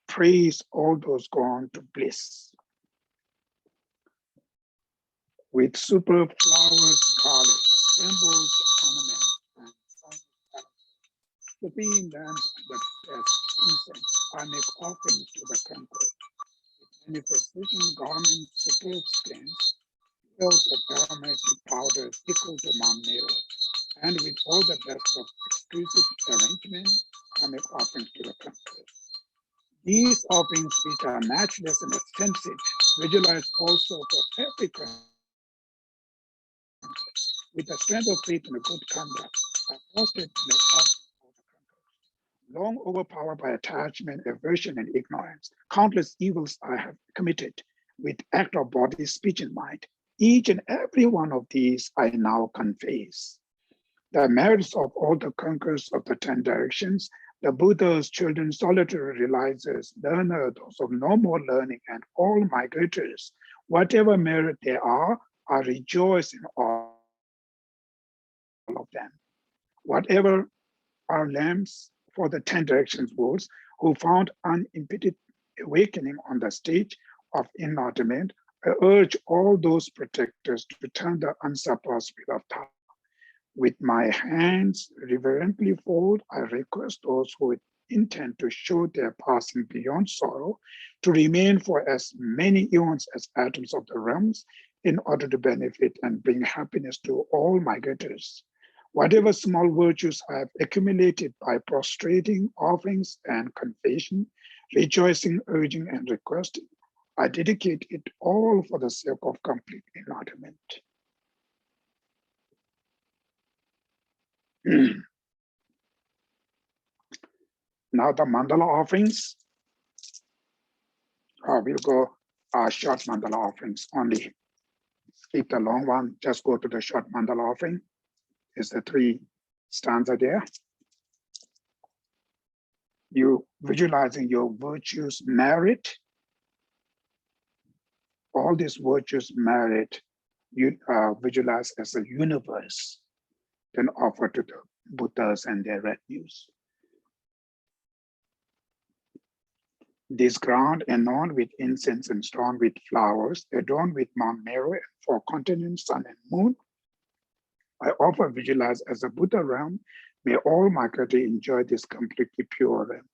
praise all those gone to bliss. With superb flowers, garlands, symbols, ornaments, and the being lamps and the best incense, I make offerings to the conquerors. Manifestation garments, superb skins, pills of aromatic powders equal to Mount Nero, and with all the best of exquisite arrangement, I make offerings to the conquerors. These offerings, which are matchless and extensive, visualize also for every conqueror. With the strength of faith and a good conduct, I prostrate to make offerings for the conquerors. Long overpowered by attachment, aversion, and ignorance, countless evils I have committed with act of body, speech, and mind. Each and every one of these I now confess. The merits of all the conquerors of the 10 directions, the Buddha's children, solitary realizers, learners, those of no more learning, and all migrators, whatever merit they are, I rejoice in all of them. Whatever are lamps for the 10 directions worlds, who found unimpeded awakening on the stage of enlightenment, I urge all those protectors to return the unsurpassed will of Tao. With my hands reverently fold, I request those who intend to show their passing beyond sorrow to remain for as many eons as atoms of the realms, in order to benefit and bring happiness to all migrators. Whatever small virtues I have accumulated by prostrating, offerings, and confession, rejoicing, urging, and requesting, I dedicate it all for the sake of complete enlightenment. Now the mandala offerings. We'll go short mandala offerings only. Skip the long one, just go to the short mandala offering. Is the 3 stanza there. You visualizing your virtues merit. All these virtues merit, you visualize as a universe, then offer to the Buddhas and their retinues. This ground adorned with incense and strewn with flowers, adorned with Mount Meru and 4 continents, sun and moon, I offer visualize as a Buddha realm. May all migratory enjoy this completely pure realms.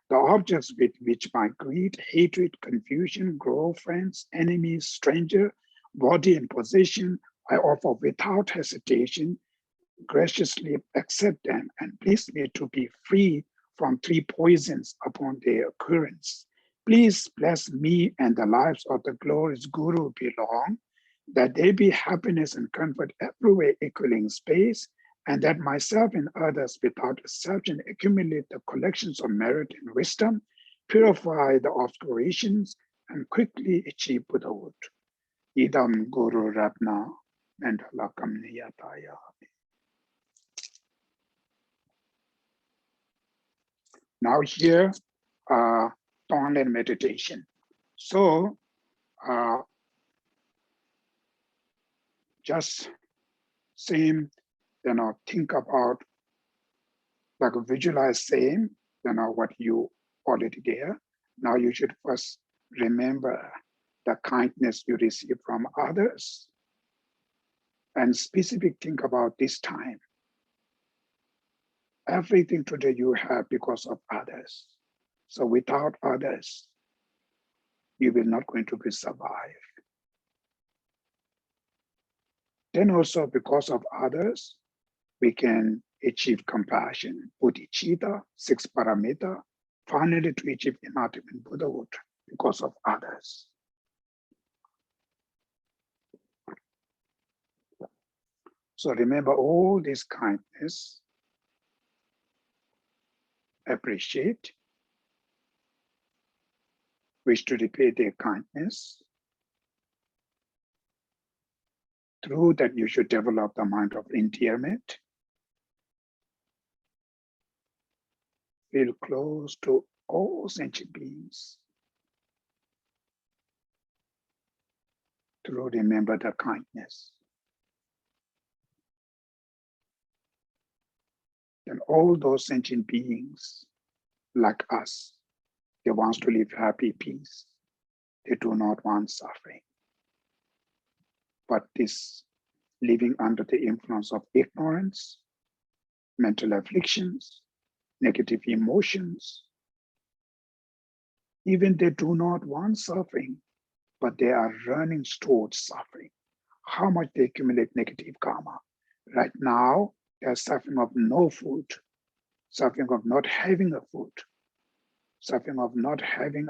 The objects with which my greed, hatred, confusion, grow, friends, enemies, stranger, body and possession, I offer without hesitation, graciously accept them and please me to be free from 3 poisons upon their occurrence. Please bless me and the lives of the glorious Guru belong, that there be happiness and comfort everywhere equally in space, and that myself and others without exception accumulate the collections of merit and wisdom, purify the obscurations, and quickly achieve Buddhahood. Idam Guru Ratna Mandala Kamniyataya. Now here, dawn and meditation. So, just same, think about, like visualize same, what you already there. Now you should first remember the kindness you receive from others, and specific think about this time. Everything today you have because of others. So without others, you will not going to be survive. Then also because of others, we can achieve compassion, Bodhichitta, 6 paramita, finally to achieve enlightenment Buddhahood because of others. So remember all this kindness, appreciate, wish to repay their kindness. Through that, you should develop the mind of endearment. Feel close to all sentient beings. Through remember the kindness. And all those sentient beings, like us, they want to live happy peace. They do not want suffering. But this living under the influence of ignorance, mental afflictions, negative emotions, even they do not want suffering, but they are running towards suffering. How much they accumulate negative karma. Right now, they are suffering of no food, suffering of not having a food, suffering of not having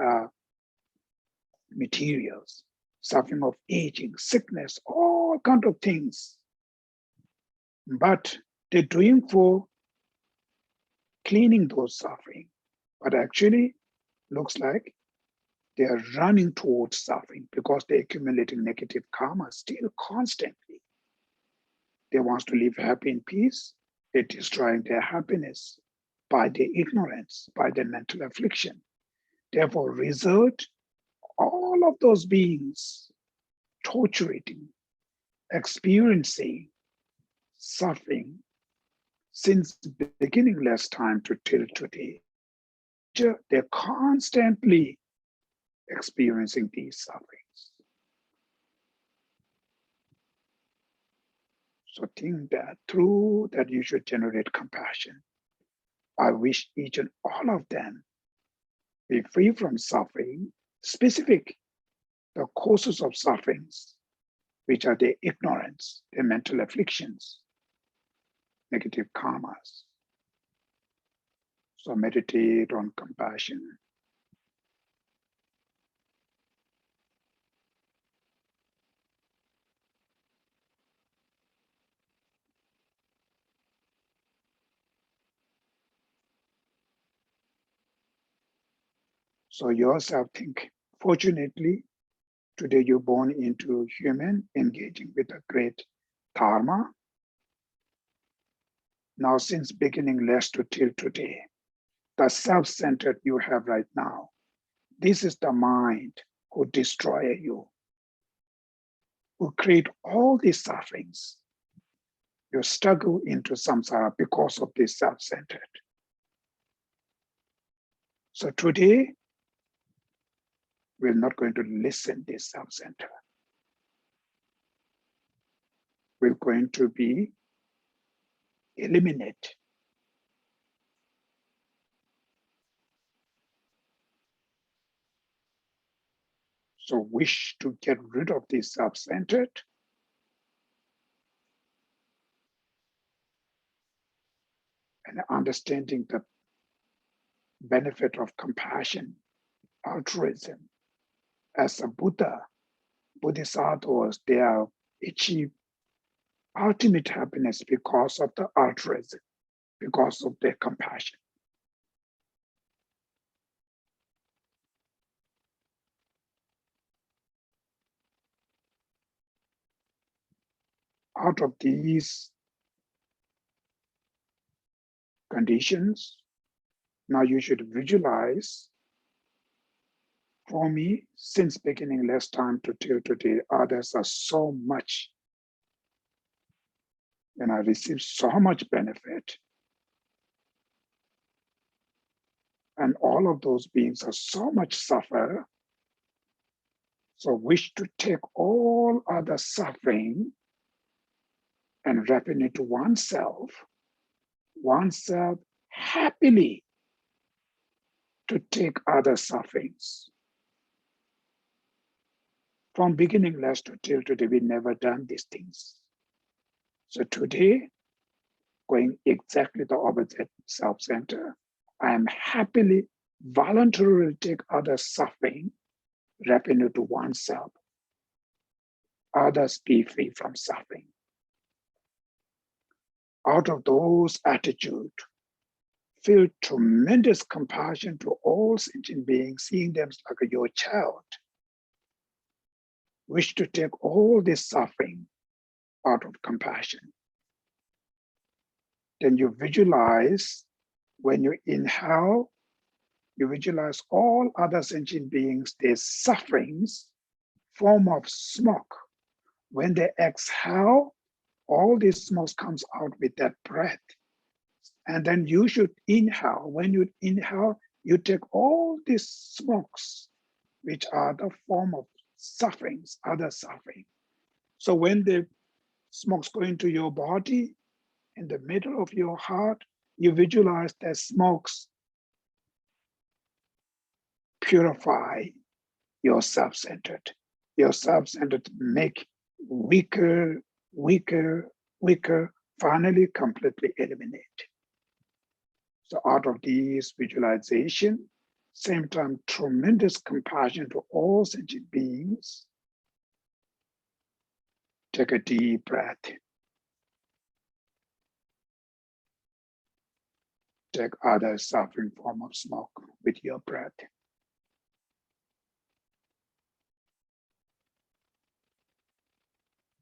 materials, suffering of aging, sickness, all kinds of things. But they're doing for cleaning those suffering. But actually, looks like they are running towards suffering because they're accumulating negative karma still constantly. They want to live happy in peace. They're destroying their happiness by their ignorance, by their mental affliction. Therefore, result, all of those beings torturing, experiencing suffering since the beginning last time to till today. They're constantly experiencing these sufferings. So think that through that you should generate compassion. I wish each and all of them be free from suffering, specific, the causes of sufferings, which are the ignorance, the mental afflictions, negative karmas. So meditate on compassion. So yourself think, fortunately, today you're born into human, engaging with a great dharma. Now, since beginning less to till today, the self-centered you have right now, this is the mind who destroy you, who create all these sufferings. You struggle into samsara because of this self-centered. So today, we're not going to listen this self-centered. We're going to be eliminate. So wish to get rid of this self-centered. And understanding the benefit of compassion, altruism. As a Buddha, Bodhisattvas, they are achieve ultimate happiness because of the altruism, because of their compassion. Out of these conditions, now you should visualize, for me, since beginning last time to till today, others are so much, and I receive so much benefit. And all of those beings are so much suffer. So wish to take all other suffering and wrap it into oneself happily to take other sufferings. From beginning last to till today, we never done these things. So today, going exactly the opposite self-center, I am happily, voluntarily take other suffering, wrapping it to oneself. Others be free from suffering. Out of those attitudes, feel tremendous compassion to all sentient beings, seeing them like your child. Wish to take all this suffering out of compassion. Then you visualize, when you inhale, you visualize all other sentient beings, their sufferings, form of smoke. When they exhale, all this smoke comes out with that breath. And then you should inhale. When you inhale, you take all these smokes, which are the form of sufferings, other suffering. So when the smokes go into your body, in the middle of your heart, you visualize that smokes purify your self-centered. Your self-centered make weaker, weaker, weaker, finally completely eliminate. So out of these visualization, same time, tremendous compassion to all sentient beings. Take a deep breath. Take other suffering form of smoke with your breath.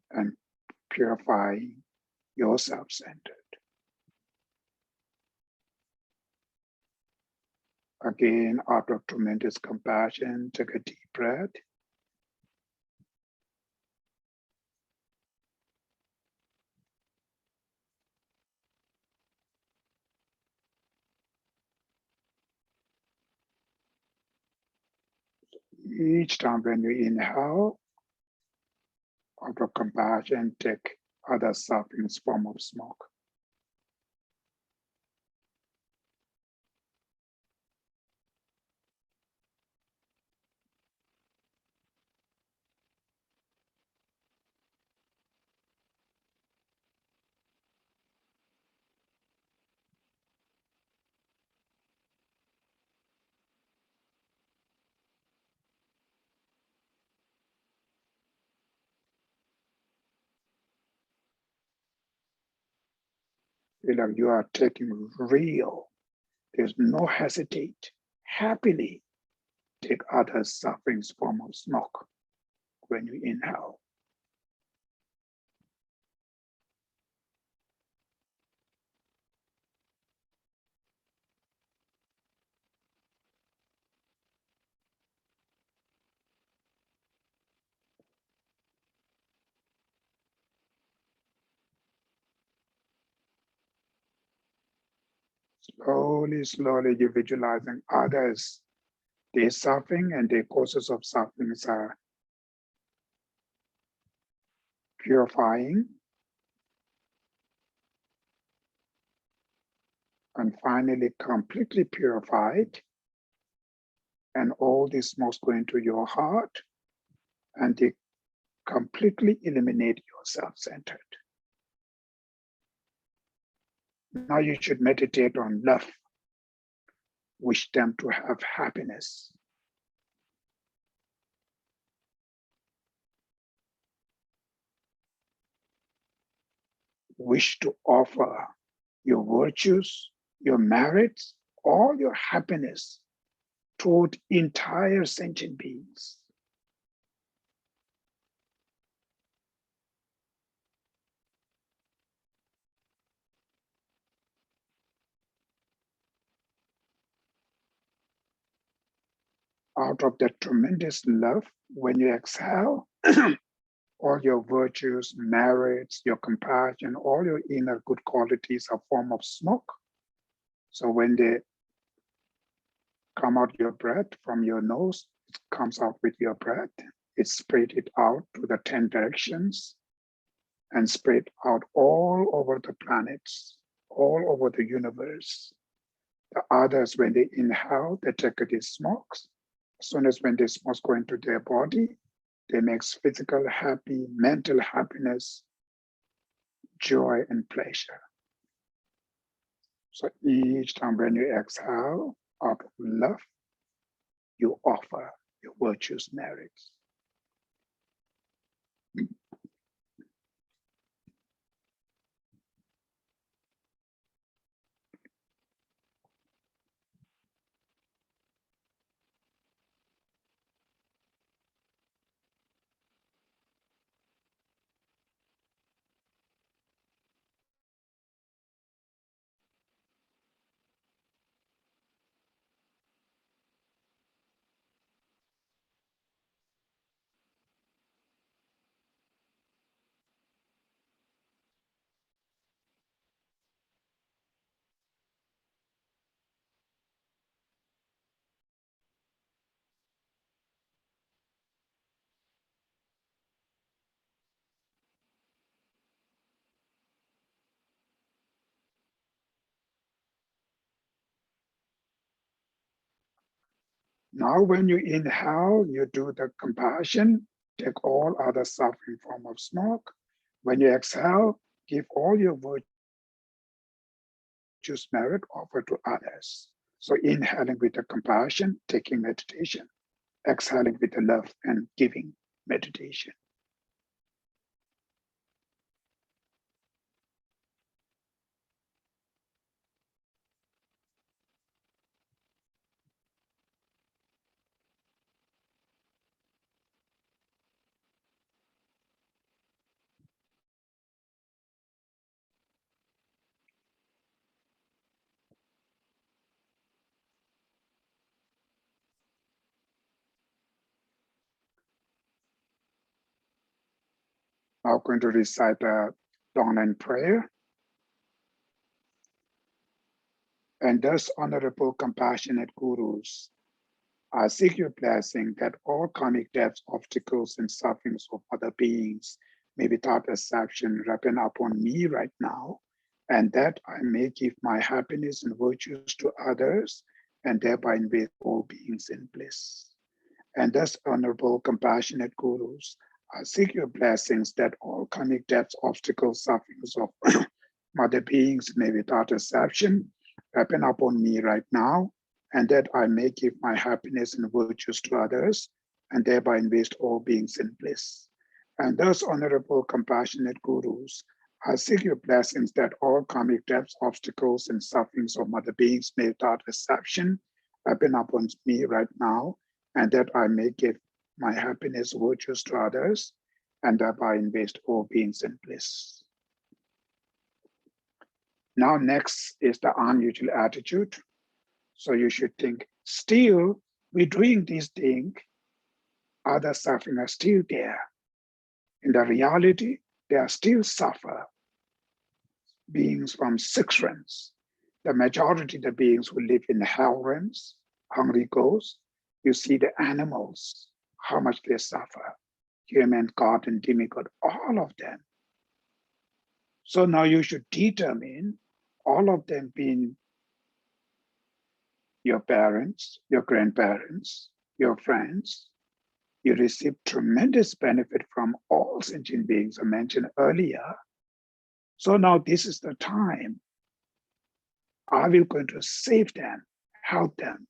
And purify your self-centered. Again, out of tremendous compassion, take a deep breath. Each time when you inhale, out of compassion, take other sufferings form of smoke. Feel like you are taking real, there's no hesitate, happily take others' sufferings form of smoke when you inhale. Slowly, slowly, you're visualizing others, their suffering and their causes of suffering are purifying. And finally, completely purified. And all this smoke go into your heart and they completely eliminate your self-centered. Now you should meditate on love. Wish them to have happiness. Wish to offer your virtues, your merits, all your happiness toward entire sentient beings. Out of that tremendous love, when you exhale, all your virtues, merits, your compassion, all your inner good qualities are form of smoke. So when they come out your breath from your nose, it comes out with your breath. It spread it out to the 10 directions and spread out all over the planets, all over the universe. The others, when they inhale, they take these smokes. As soon as when these smokes go into their body, they make physical happy, mental happiness, joy, and pleasure. So each time when you exhale out of love, you offer your virtues, merits. Now, when you inhale, you do the compassion, take all other suffering form of smoke. When you exhale, give all your virtues, merit, offer to others. So inhaling with the compassion, taking meditation, exhaling with the love and giving meditation. Now I'm going to recite a dawn prayer. And thus, honorable, compassionate gurus, I seek your blessing that all karmic debts, obstacles, and sufferings of other beings may without exception ripen upon me right now, and that I may give my happiness and virtues to others, and thereby invade all beings in bliss. And thus, honorable, compassionate gurus, I seek your blessings that all karmic debts, obstacles, sufferings of other beings may without exception ripen upon me right now, and that I may give my happiness and virtues to others, and thereby invest all beings in bliss. And thus, honorable, compassionate gurus, I seek your blessings that all karmic debts, obstacles, and sufferings of other beings may without exception happen upon me right now, and that I may give my happiness, virtues to others, and thereby invest all beings in bliss. Now, next is the unusual attitude. So you should think, still, we're doing this thing, other suffering are still there. In the reality, they are still suffer. Beings from 6 realms. The majority of the beings who live in the hell realms, hungry ghosts, you see the animals, how much they suffer. Human, God, and demigod, all of them. So now you should determine all of them being your parents, your grandparents, your friends. You receive tremendous benefit from all sentient beings I mentioned earlier. So now this is the time. Are we going to save them, help them?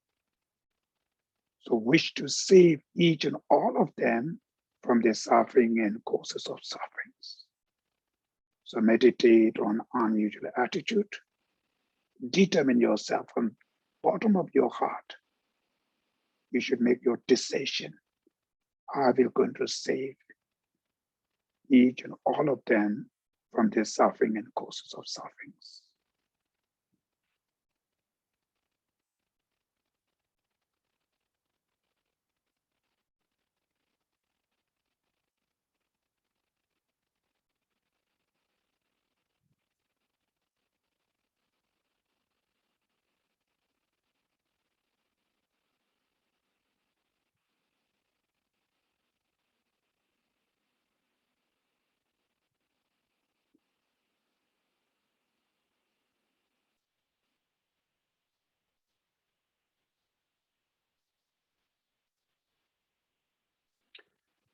So wish to save each and all of them from their suffering and causes of sufferings. So meditate on unusual attitude. Determine yourself from bottom of your heart. You should make your decision. Are we going to save each and all of them from their suffering and causes of sufferings?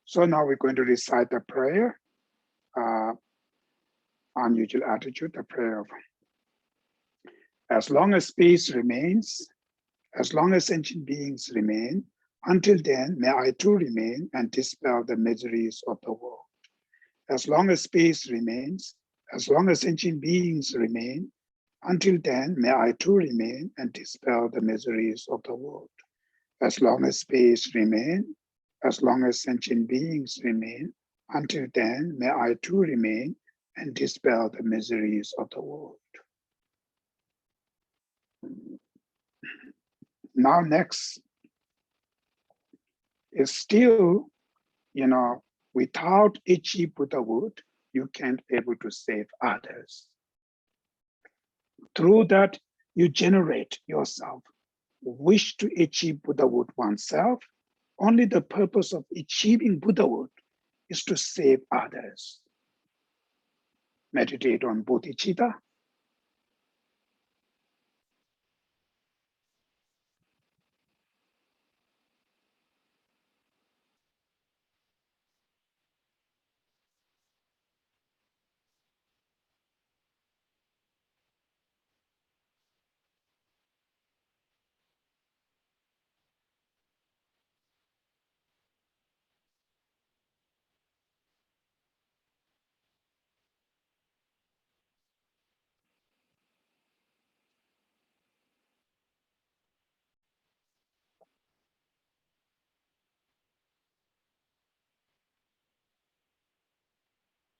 So now we're going to recite the prayer, unusual attitude, the prayer of, as long as space remains, as long as sentient beings remain, until then may I too remain and dispel the miseries of the world. As long as space remains, as long as sentient beings remain, until then may I too remain and dispel the miseries of the world. As long as space remain, as long as sentient beings remain, until then may I too remain and dispel the miseries of the world. Now next is still, without achieve Buddhahood, you can't be able to save others. Through that, you generate yourself, wish to achieve Buddhahood oneself. Only the purpose of achieving Buddhahood is to save others. Meditate on Bodhichitta.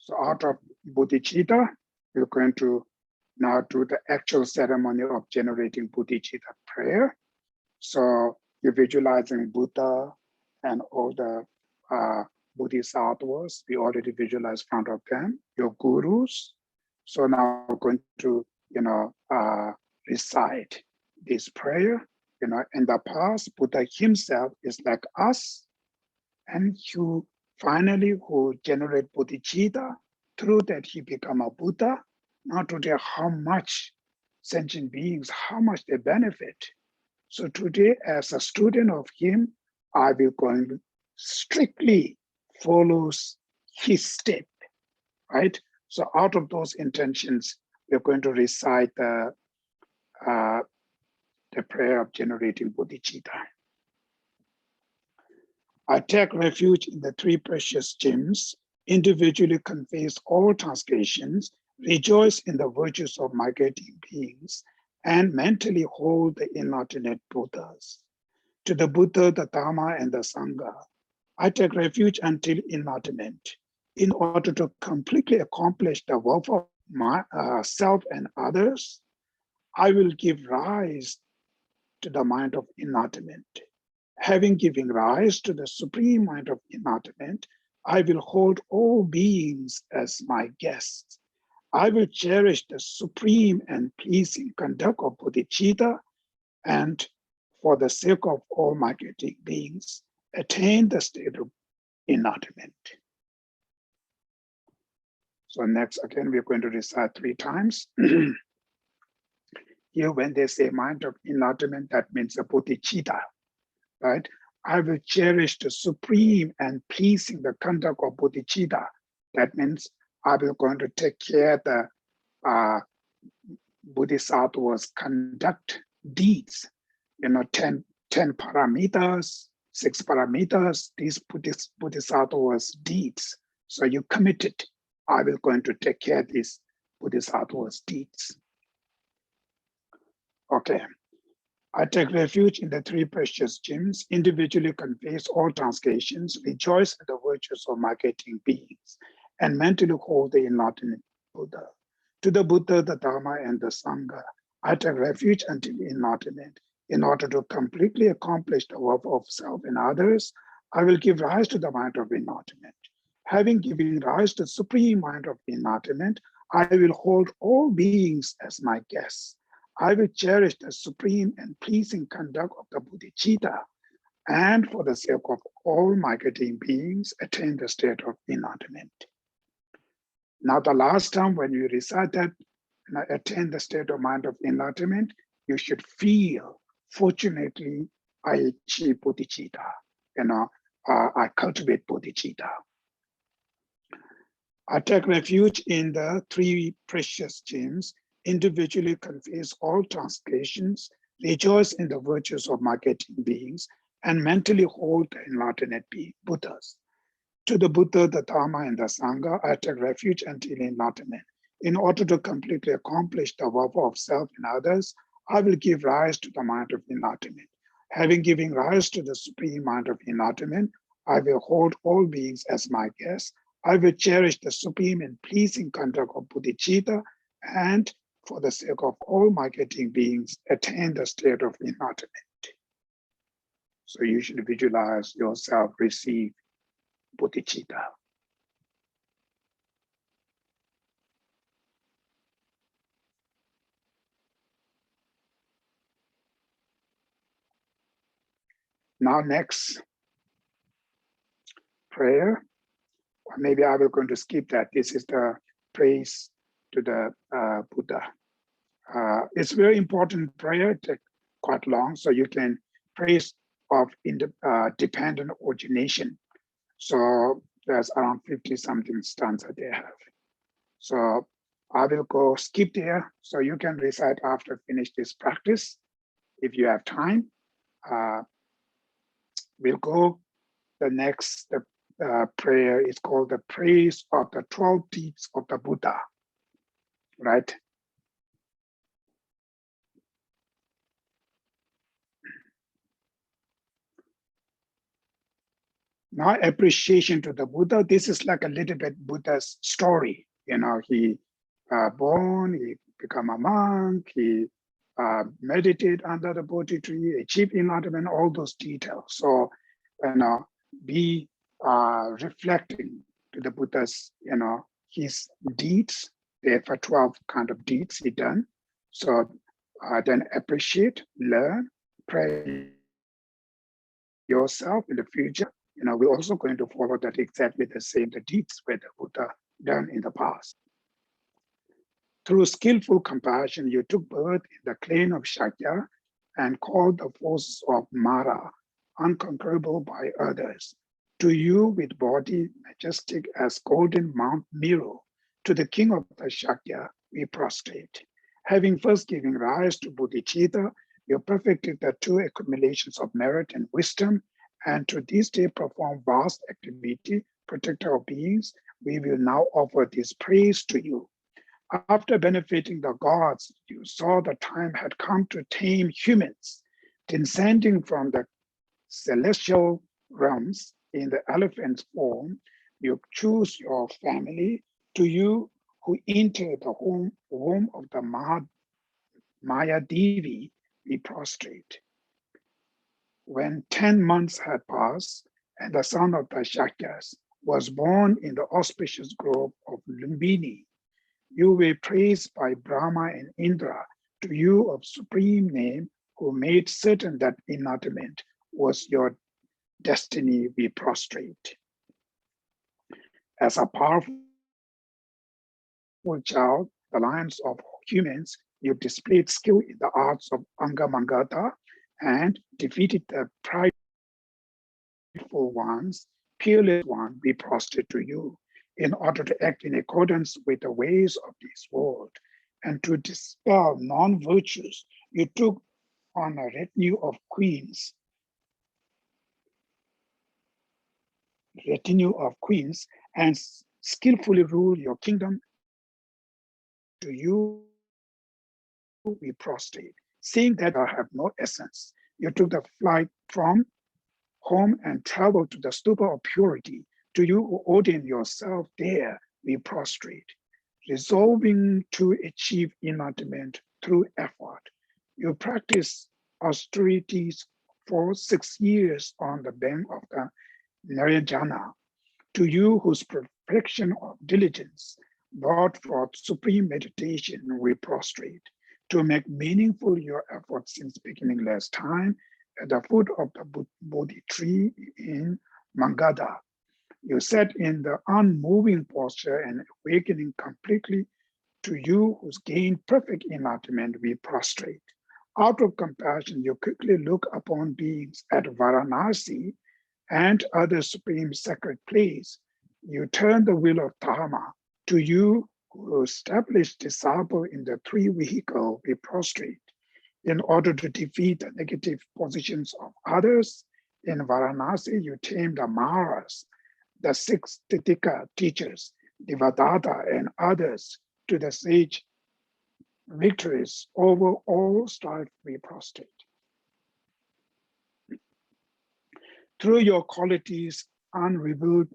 So out of Bodhichitta, we're going to now do the actual ceremony of generating Bodhichitta prayer. So you're visualizing Buddha and all the Bodhisattvas. We already visualize in front of them, your gurus. So now we're going to, recite this prayer. In the past, Buddha himself is like us, and who finally who generate bodhicitta, through that he become a Buddha. Now today, how much sentient beings, how much they benefit. So today, as a student of him, I will going to strictly follows his step, right? So out of those intentions, we're going to recite the prayer of generating bodhicitta. I take refuge in the 3 precious gems, individually confess all transgressions, rejoice in the virtues of migrating beings, and mentally hold the inordinate Buddhas. To the Buddha, the Dharma, and the Sangha, I take refuge until enlightenment. In order to completely accomplish the work of myself and others, I will give rise to the mind of enlightenment. Having given rise to the supreme mind of enlightenment, I will hold all beings as my guests. I will cherish the supreme and pleasing conduct of Bodhichitta, and for the sake of all migrating beings, attain the state of enlightenment. So next, again, we're going to recite 3 times. Here, when they say mind of enlightenment, that means a Bodhichitta, right? I will cherish the supreme and pleasing the conduct of Bodhichitta. That means I will going to take care the Bodhisattvas conduct deeds, 10 paramitas, 6 paramitas, these Bodhisattvas deeds. So you committed, I will going to take care of these Bodhisattvas deeds. Okay. I take refuge in the 3 precious gems, individually confess all transgressions, rejoice in the virtues of migrating beings, and mentally hold the enlightened Buddha. To the Buddha, the Dharma, and the Sangha, I take refuge until enlightenment. In order to completely accomplish the work of self and others, I will give rise to the mind of enlightenment. Having given rise to the supreme mind of enlightenment, I will hold all beings as my guests. I will cherish the supreme and pleasing conduct of the Bodhichitta, and for the sake of all migrating beings, attain the state of enlightenment. Now, the last time when you recite that, attain the state of mind of enlightenment, you should feel, fortunately, I achieve Bodhichitta. I cultivate Bodhichitta. I take refuge in the 3 precious gems, individually confess all transgressions, rejoice in the virtues of migrating beings, and mentally hold the enlightened Buddhas. To the Buddha, the Dharma, and the Sangha, I take refuge until enlightenment. In order to completely accomplish the work of self and others, I will give rise to the mind of enlightenment. Having given rise to the supreme mind of enlightenment, I will hold all beings as my guests. I will cherish the supreme and pleasing conduct of Bodhichitta, and for the sake of all migrating beings, attain the state of enlightenment. So you should visualize yourself receive Bodhichitta. Now next, prayer. Or maybe I will going to skip that. This is the praise to the Buddha. It's very important prayer, it takes quite long, so you can praise of dependent origination. So there's around 50 something stanza they have. So I will go skip there, so you can recite after finish this practice if you have time. We'll go the next prayer is called the praise of the 12 deeds of the Buddha, right? Now, appreciation to the Buddha. This is like a little bit Buddha's story. He born, he become a monk, he meditate under the Bodhi tree, achieve enlightenment, all those details. So, be reflecting to the Buddha's, his deeds. There are 12 kind of deeds he done. So then appreciate, learn, pray yourself in the future. We're also going to follow that exactly the same, the deeds where the Buddha done in the past. Through skillful compassion, you took birth in the clan of Shakya and called the forces of Mara unconquerable by others. To you with body majestic as golden Mount Meru, to the king of the Shakya, we prostrate. Having first given rise to Bodhichitta, you perfected the 2 accumulations of merit and wisdom, and to this day perform vast activity, protector of beings. We will now offer this praise to you. After benefiting the gods, you saw the time had come to tame humans, descending from the celestial realms in the elephant's form. You choose your family. To you who enter the womb of the Maya Devi, we prostrate. When 10 months had passed, and the son of the Shakyas was born in the auspicious grove of Lumbini, you were praised by Brahma and Indra. To you of supreme name, who made certain that enlightenment was your destiny, we prostrate. As a powerful child, the lions of humans, you displayed skill in the arts of Angamangata and defeated the prideful ones, peerless one, we prostrate to you in order to act in accordance with the ways of this world and to dispel non-virtues. You took on a retinue of queens and skillfully rule your kingdom. To you we prostrate. Seeing that I have no essence, you took the flight from home and traveled to the stupa of purity. To you who ordain yourself there, we prostrate. Resolving to achieve enlightenment through effort, you practice austerities for 6 years on the bank of the Narayana. To you whose perfection of diligence brought forth supreme meditation, we prostrate. To make meaningful your efforts since beginning last time, at the foot of the Bodhi tree in Mangada, you sat in the unmoving posture and awakening completely. To you who's gained perfect enlightenment, we prostrate. Out of compassion, you quickly look upon beings at Varanasi and other supreme sacred place. You turn the wheel of Dharma. To you who established disciple in the three vehicle, we prostrate. In order to defeat the negative positions of others, in Varanasi, you tamed the Maras, the 6 Titika teachers, Devadatta and others, to the sage victories over all strife we prostrate. Through your qualities unrevealed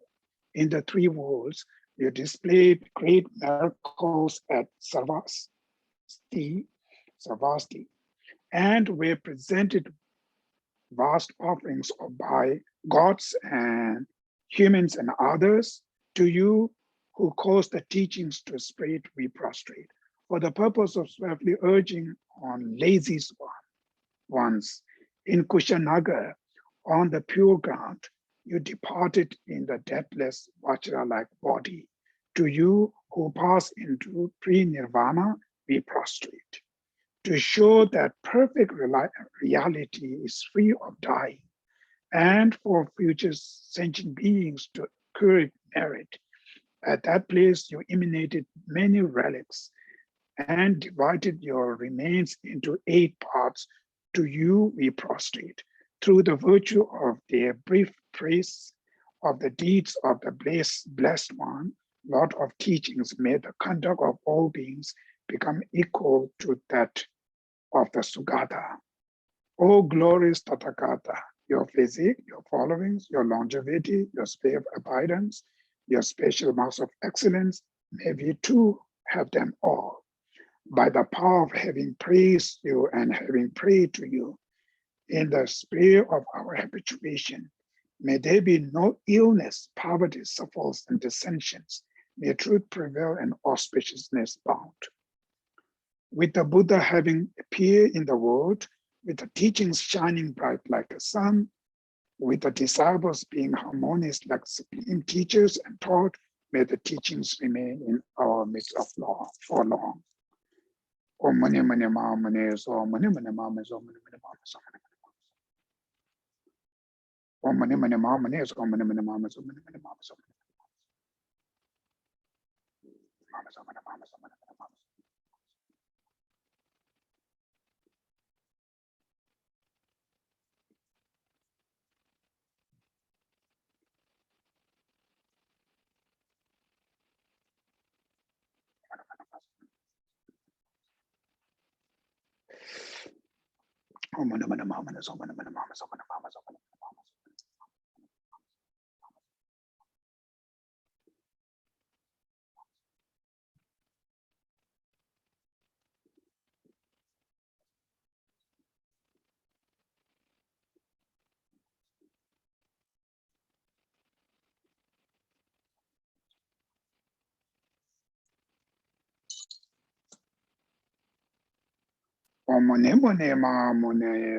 in the 3 worlds, you displayed great miracles at Sarvasti, and were presented vast offerings by gods and humans and others. To you who caused the teachings to spread, we prostrate. For the purpose of swiftly urging on lazy ones in Kushanagar on the pure ground, you departed in the deathless Vajra-like body. To you who pass into pre-nirvana, we prostrate. To show that perfect reality is free of dying, and for future sentient beings to accrue merit. At that place, you emanated many relics and divided your remains into 8 parts. To you we prostrate. Through the virtue of their brief praise of the deeds of the blessed one, Lord of teachings, may the conduct of all beings become equal to that of the Sugata. O glorious Tathagata, your physique, your followings, your longevity, your sphere of abidance, your special marks of excellence, may we too have them all. By the power of having praised you and having prayed to you in the sphere of our habituation, may there be no illness, poverty, suffers, and dissensions. May truth prevail and auspiciousness bound. With the Buddha having appeared in the world, with the teachings shining bright like the sun, with the disciples being harmonious like supreme teachers and taught, may the teachings remain in our midst of law for long. Om mani mani ma mani so mani mani ma mani so mani mani ma so mani mani ma. Om mani mani ma mani so mani mani ma so mani mani ma so mani mani ma so mani ma so mani mani ma.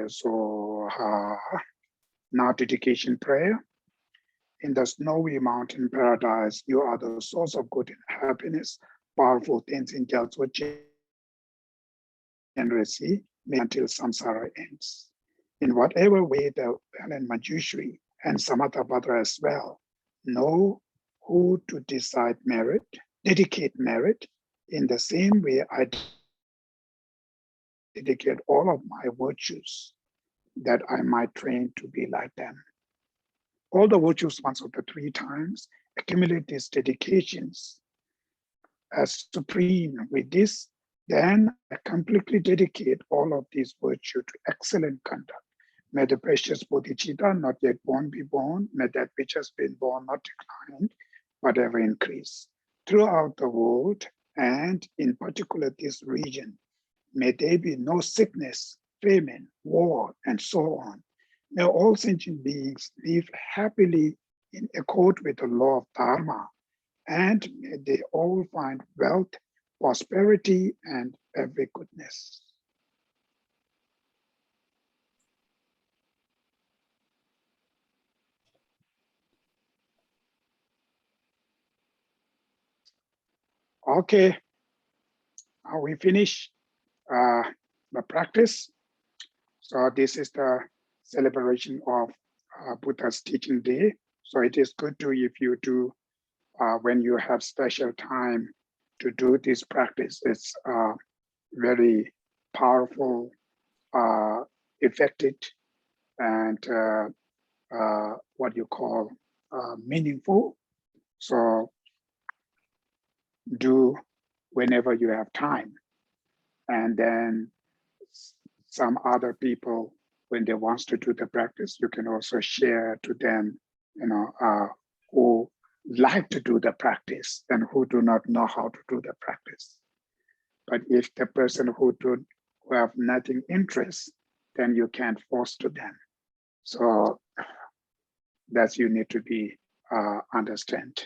So, now dedication prayer. In the snowy mountain paradise, you are the source of good and happiness, powerful things in Gyaltso generously until samsara ends. In whatever way the and Manjushri and Samathabhadra as well know who to decide merit, dedicate merit. In the same way, I dedicate all of my virtues that I might train to be like them. All the virtues once of the 3 times accumulate these dedications as supreme. With this, then I completely dedicate all of these virtues to excellent conduct. May the precious Bodhichitta not yet born be born. May that which has been born not decline, but ever increase. Throughout the world, and in particular this region, may there be no sickness, famine, war, and so on. May all sentient beings live happily in accord with the law of Dharma, and may they all find wealth, prosperity, and every goodness. Okay, we finish the practice. So this is the celebration of Buddha's teaching day. So it is good to, if you do, when you have special time to do this practice, it's very powerful, effective, and what you call meaningful. So do whenever you have time. And then some other people, when they want to do the practice, you can also share to them, who like to do the practice and who do not know how to do the practice. But if the person who have nothing interest, then you can't force to them. So that's you need to be understand.